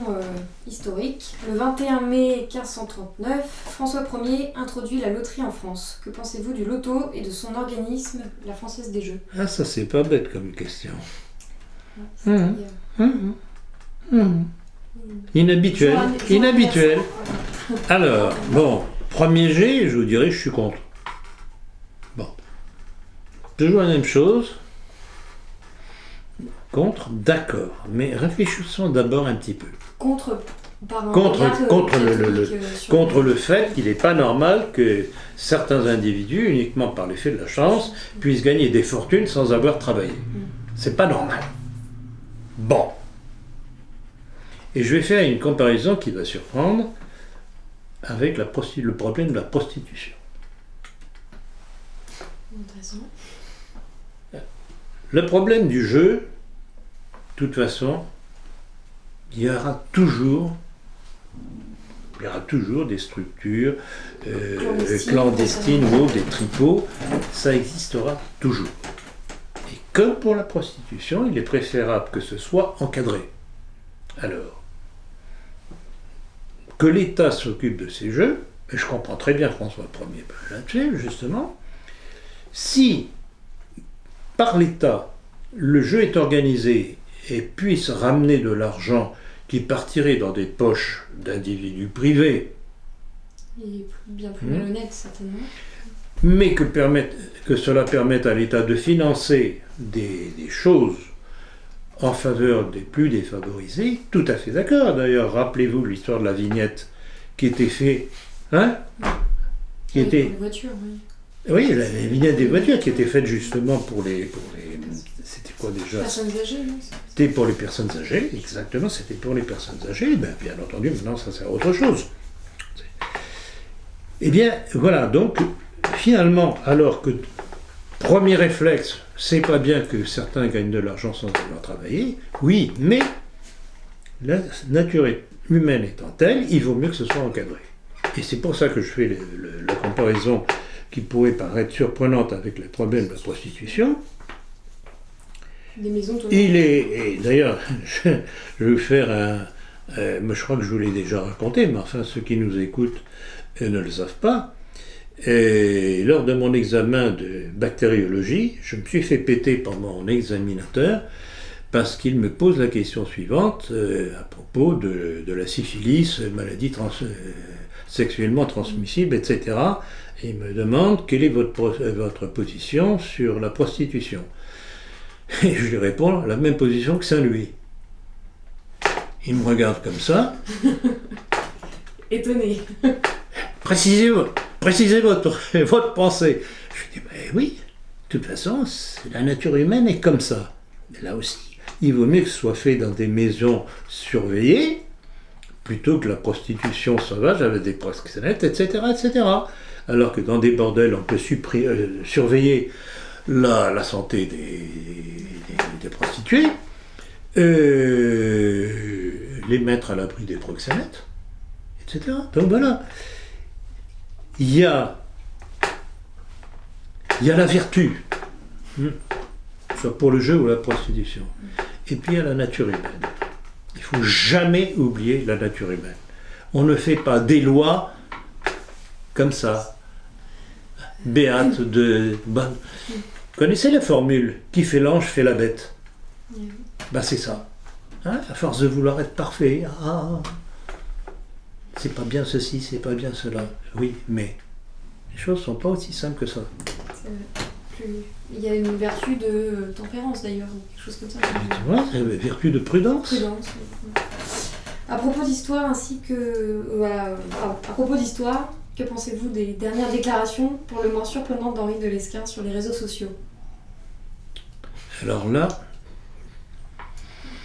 historiques. Le 21 mai 1539, François Ier introduit la loterie en France. Que pensez-vous du loto et de son organisme, la Française des Jeux? Ah, ça c'est pas bête comme question. Inhabituel. Inhabituel. Alors, bon, premier jet, je vous dirais je suis contre. Bon. Toujours la même chose. Contre, d'accord. Mais réfléchissons d'abord un petit peu. Contre le fait qu'il n'est pas normal que certains individus, uniquement par l'effet de la chance, puissent gagner des fortunes sans avoir travaillé. C'est pas normal. Bon. Et je vais faire une comparaison qui va surprendre avec le problème de la prostitution. Intéressant. Le problème du jeu, de toute façon, il y aura toujours des structures clandestines ou des tripots, ça existera toujours. Et comme pour la prostitution, il est préférable que ce soit encadré. Alors, que l'État s'occupe de ces jeux, et je comprends très bien François Ier là-dessus, justement, si par l'État le jeu est organisé et puisse ramener de l'argent qui partirait dans des poches d'individus privés, et bien plus malhonnête certainement, mais que cela permette à l'État de financer des choses en faveur des plus défavorisés, tout à fait d'accord. D'ailleurs, rappelez-vous l'histoire de la vignette qui était faite, hein, pour les voitures, oui. Oui, la vignette des voitures qui était faite justement pour les c'était quoi déjà? Personnes âgées, non? C'était pour les personnes âgées, exactement, c'était pour les personnes âgées. Ben, bien entendu, maintenant ça sert à autre chose. Eh bien, voilà, donc, finalement, alors que premier réflexe, c'est pas bien que certains gagnent de l'argent sans avoir travaillé, oui, mais la nature humaine étant telle, il vaut mieux que ce soit encadré. Et c'est pour ça que je fais la comparaison qui pourrait paraître surprenante avec les problèmes de la prostitution. Des maisons Et d'ailleurs, je vais faire mais je crois que je vous l'ai déjà raconté, mais enfin ceux qui nous écoutent ne le savent pas. Et lors de mon examen de bactériologie, je me suis fait péter par mon examinateur parce qu'il me pose la question suivante à propos de la syphilis, maladie sexuellement transmissible, etc. Et il me demande quelle est votre position sur la prostitution. Et je lui réponds la même position que Saint-Louis. Il me regarde comme ça. Étonné. Précisez votre pensée. Je dis, ben oui, de toute façon, la nature humaine est comme ça. Mais là aussi, il vaut mieux que ce soit fait dans des maisons surveillées, plutôt que la prostitution sauvage avec des proxénètes, etc., etc. Alors que dans des bordels, on peut surveiller la santé des prostituées, les mettre à l'abri des proxénètes, etc. Donc voilà. Il y a la vertu, soit pour le jeu ou la prostitution. Et puis il y a la nature humaine. Il ne faut jamais oublier la nature humaine. On ne fait pas des lois comme ça, béates de bonnes. Vous connaissez la formule « qui fait l'ange fait la bête ». Ben c'est ça. Hein, à force de vouloir être parfait, c'est pas bien ceci, c'est pas bien cela. Oui, mais les choses ne sont pas aussi simples que ça. Il y a une vertu de tempérance d'ailleurs, quelque chose comme ça. Tu vois, c'est une vertu de prudence. Prudence. À propos d'histoire, ainsi que... à propos d'histoire, que pensez-vous des dernières déclarations, pour le moins surprenantes, d'Henri de Lesquen sur les réseaux sociaux? Alors là,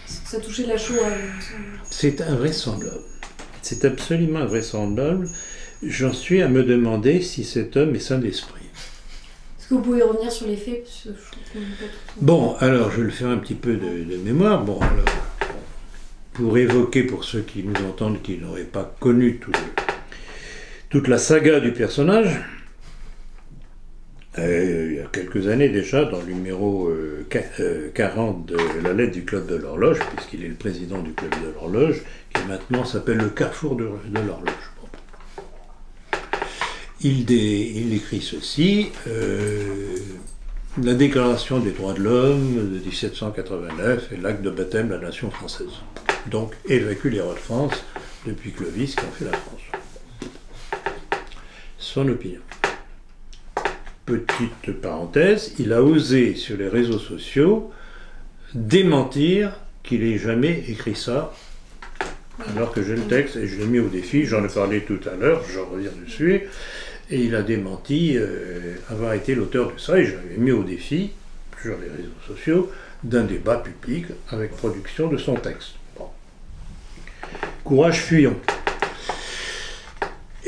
ça touchait la Shoah, il me semble. c'est invraisemblable. C'est absolument invraisemblable. J'en suis à me demander si cet homme est sain d'esprit. Est-ce que vous pouvez revenir sur les faits, parce que je trouve qu'on n'a pas tout... Bon, alors je vais le faire un petit peu de mémoire. Bon, alors, pour évoquer, pour ceux qui nous entendent, qui n'auraient pas connu toute la saga du personnage, il y a quelques années déjà, dans le numéro 40 de la lettre du Club de l'Horloge, puisqu'il est le président du Club de l'Horloge, qui maintenant s'appelle le Carrefour de l'Horloge. Bon. Il écrit ceci, la Déclaration des droits de l'homme de 1789 est l'acte de baptême de la nation française. Donc évacue les rois de France depuis Clovis qui ont fait la France. Son opinion. Petite parenthèse, il a osé sur les réseaux sociaux démentir qu'il ait jamais écrit ça, alors que j'ai le texte et je l'ai mis au défi, j'en ai parlé tout à l'heure, j'en reviens dessus, et il a démenti avoir été l'auteur de ça, et j'avais mis au défi, sur les réseaux sociaux, d'un débat public avec production de son texte. Bon. Courage, fuyons.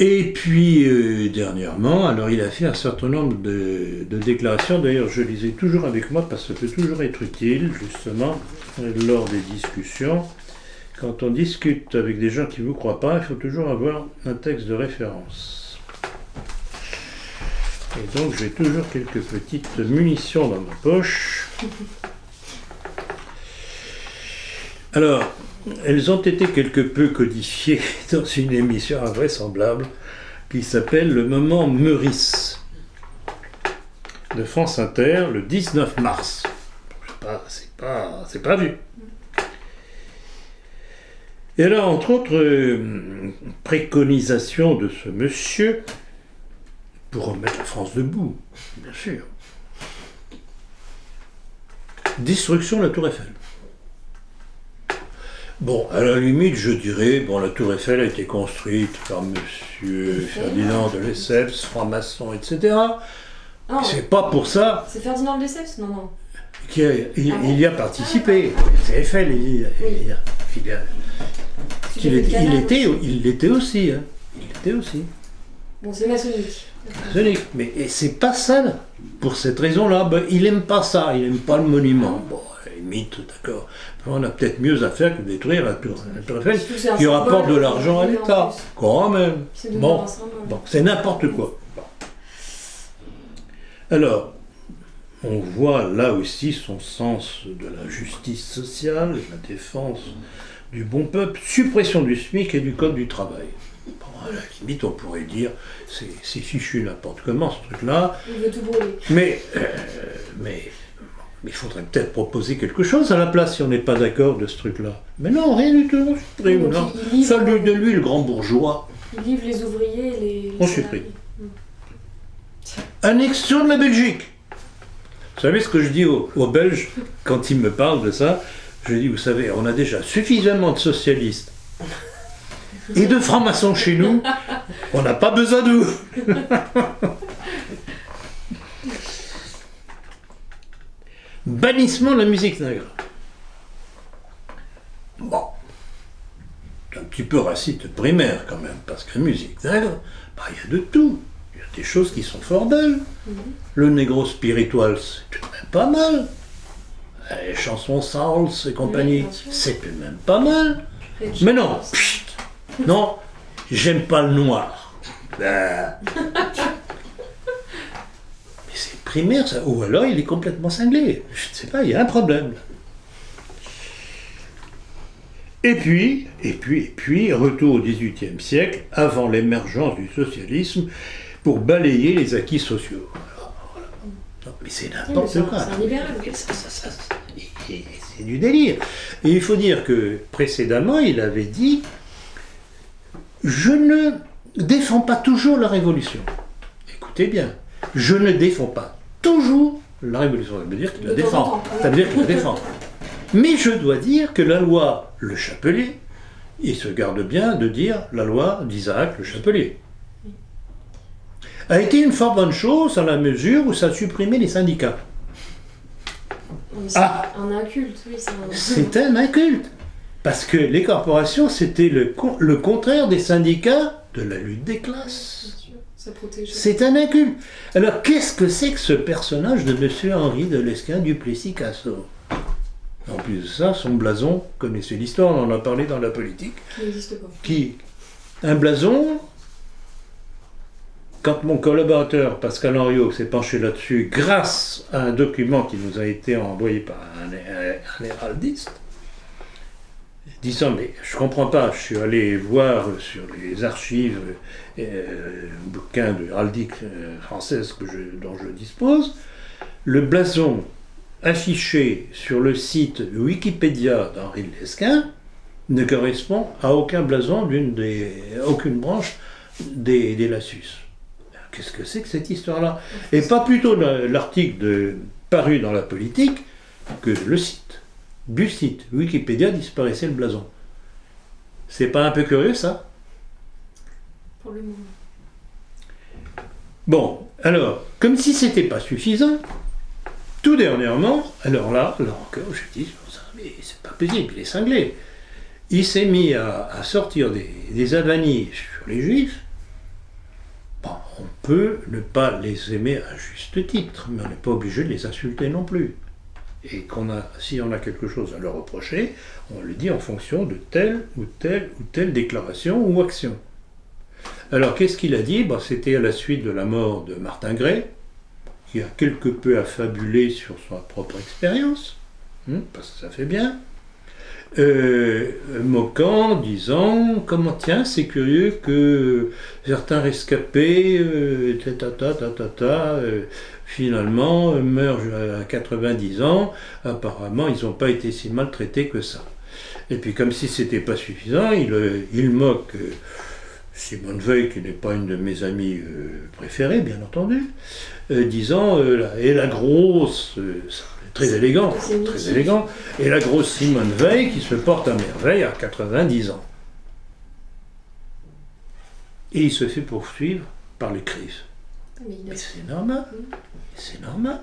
Et puis, dernièrement, alors il a fait un certain nombre de déclarations, d'ailleurs je les ai toujours avec moi parce que ça peut toujours être utile, justement, lors des discussions. Quand on discute avec des gens qui ne vous croient pas, il faut toujours avoir un texte de référence. Et donc j'ai toujours quelques petites munitions dans ma poche. Alors, elles ont été quelque peu codifiées dans une émission invraisemblable qui s'appelle Le Moment Meurice de France Inter le 19 mars. C'est pas vu. Et là, entre autres préconisations de ce monsieur pour remettre la France debout, bien sûr. Destruction de la Tour Eiffel. Bon, à la limite, je dirais, bon, la Tour Eiffel a été construite par monsieur Ferdinand de Lesseps, franc-maçon, etc. Non, c'est pas pour ça c'est Ferdinand de Lesseps, non. qu'il y a participé. C'est Eiffel, il l'était aussi. Hein. Il l'était aussi. Bon, c'est maçonnique. Maçonnique. Mais c'est pas ça, là. Pour cette raison-là. Ben, il aime pas ça, il aime pas le monument. Bon, limite, d'accord. On a peut-être mieux à faire que de détruire la Tour Eiffel, qui rapporte de l'argent à l'État. Quand même. Bon, c'est n'importe quoi. Bon. Alors, on voit là aussi son sens de la justice sociale, de la défense du bon peuple, suppression du SMIC et du Code du travail. Bon, à la limite, on pourrait dire, c'est fichu n'importe comment ce truc-là. Il veut tout brûler. Mais il faudrait peut-être proposer quelque chose à la place si on n'est pas d'accord de ce truc-là. Mais non, rien du tout, on supprime. Salut de lui, le grand bourgeois. Il livre les ouvriers et les on supprime. Annexion de la Belgique. Vous savez ce que je dis aux Belges quand ils me parlent de ça? Je dis, vous savez, on a déjà suffisamment de socialistes et de francs-maçons chez nous, on n'a pas besoin de vous. Bannissement de la musique nègre. Bon, c'est un petit peu raciste primaire quand même, parce que la musique nègre, bah, il y a de tout. Il y a des choses qui sont fort belles. Le Negro Spiritual, c'est tout de même pas mal. Les chansons Souls et compagnie, c'est tout de même pas mal. Mais non, pfft, non, j'aime pas le noir. Mais c'est primaire ça, ou alors il est complètement cinglé. Je ne sais pas, il y a un problème. Et puis, retour au XVIIIe siècle, avant l'émergence du socialisme, pour balayer les acquis sociaux. Voilà. Non, mais c'est n'importe quoi. C'est un libéral. C'est du délire. Et il faut dire que précédemment, il avait dit « Je ne défends pas toujours la révolution. » Écoutez bien, je ne défends pas toujours la révolution. Ça veut dire qu'il la défend. Ça veut dire qu'il la défend. Mais je dois dire que la loi Le Chapelier il se garde bien de dire la loi d'Isaac le Chapelier. A été une fort bonne chose dans la mesure où ça a supprimé les syndicats. C'est un inculte, oui. C'est un inculte. Parce que les corporations, c'était le contraire des syndicats de la lutte des classes. Ça protège. C'est un inculte. Alors, qu'est-ce que c'est que ce personnage de M. Henri de Lesquen-du-Plessis-Cassot? En plus de ça, son blason, connaissez l'histoire, on en a parlé dans la politique. Qui n'existe pas. Un blason, quand mon collaborateur Pascal Henriot s'est penché là-dessus, grâce à un document qui nous a été envoyé par un héraldiste, disant, mais je comprends pas, je suis allé voir sur les archives, bouquins de héraldique française dont je dispose, le blason affiché sur le site Wikipédia d'Henri de Lesquen ne correspond à aucun blason aucune branche des Lassus. Qu'est-ce que c'est que cette histoire-là? Et pas plutôt l'article paru dans la politique que le site. Du site Wikipédia disparaissait le blason. C'est pas un peu curieux, ça? Pour le moment. Bon, alors, comme si c'était pas suffisant, tout dernièrement, alors là encore, je dis, mais c'est pas possible, il est cinglé. Il s'est mis à sortir des avanies sur les Juifs. Bon, on peut ne pas les aimer à juste titre, mais on n'est pas obligé de les insulter non plus. Et si on a quelque chose à leur reprocher, on le dit en fonction de telle ou telle déclaration ou action. Alors, qu'est-ce qu'il a dit? C'était à la suite de la mort de Martin Gray, qui a quelque peu affabulé sur sa propre expérience, parce que ça fait bien, moquant, disant, comment tiens, c'est curieux que certains rescapés, finalement, meurent à 90 ans, apparemment ils n'ont pas été si maltraités que ça. Et puis comme si c'était pas suffisant, il moque Simone Veil, qui n'est pas une de mes amies préférées, bien entendu, disant, et la grosse, très élégant, et la grosse Simone Veil qui se porte à merveille à 90 ans. Et il se fait poursuivre par les crises. Mais c'est normal, c'est normal.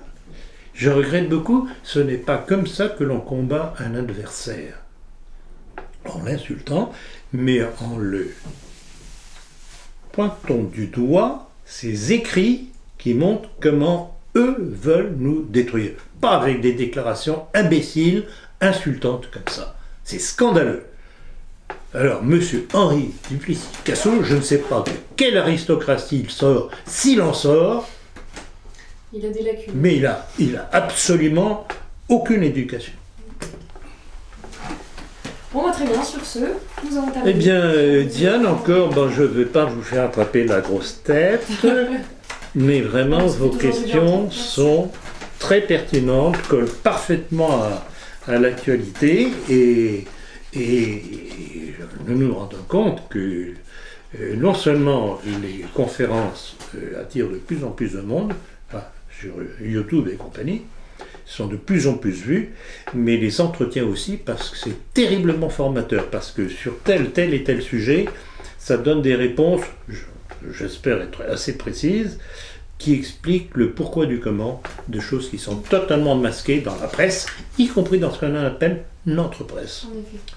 Je regrette beaucoup, ce n'est pas comme ça que l'on combat un adversaire. En l'insultant, mais en le pointant du doigt ces écrits qui montrent comment eux veulent nous détruire. Pas avec des déclarations imbéciles, insultantes comme ça. C'est scandaleux. Alors, monsieur Henri Duplessis-Cassot, je ne sais pas de quelle aristocratie il sort, s'il en sort. Il a des lacunes. Mais il a absolument aucune éducation. Bon, très bien, sur ce, nous avons terminé. Eh bien, Diane, encore, je ne vais pas vous faire attraper la grosse tête, mais vraiment, vos questions sont très pertinentes, collent parfaitement à l'actualité, et nous nous rendons compte que non seulement les conférences attirent de plus en plus de monde, sur YouTube et compagnie, sont de plus en plus vues, mais les entretiens aussi, parce que c'est terriblement formateur, parce que sur tel et tel sujet, ça donne des réponses, j'espère être assez précises, qui expliquent le pourquoi du comment de choses qui sont totalement masquées dans la presse, y compris dans ce qu'on appelle notre presse.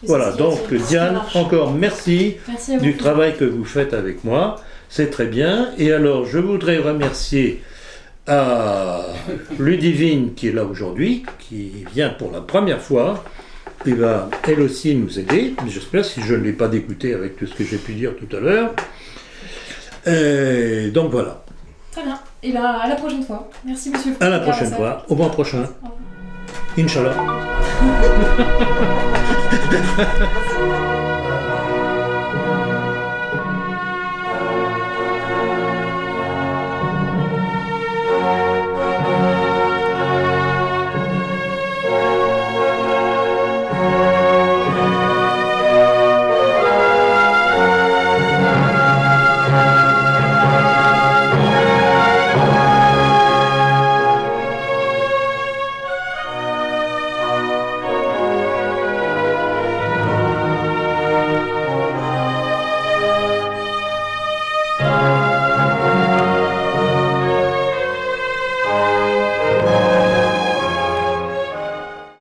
Voilà, donc Diane, encore merci du travail que vous faites avec moi, c'est très bien. Et alors, je voudrais remercier à Ludivine qui est là aujourd'hui, qui vient pour la première fois, qui va elle aussi nous aider, mais j'espère, si je ne l'ai pas dégoûté avec tout ce que j'ai pu dire tout à l'heure. Donc voilà. Très bien. Et bien, à la prochaine fois. Merci, monsieur. À la prochaine fois. Au mois prochain. Inch'Allah.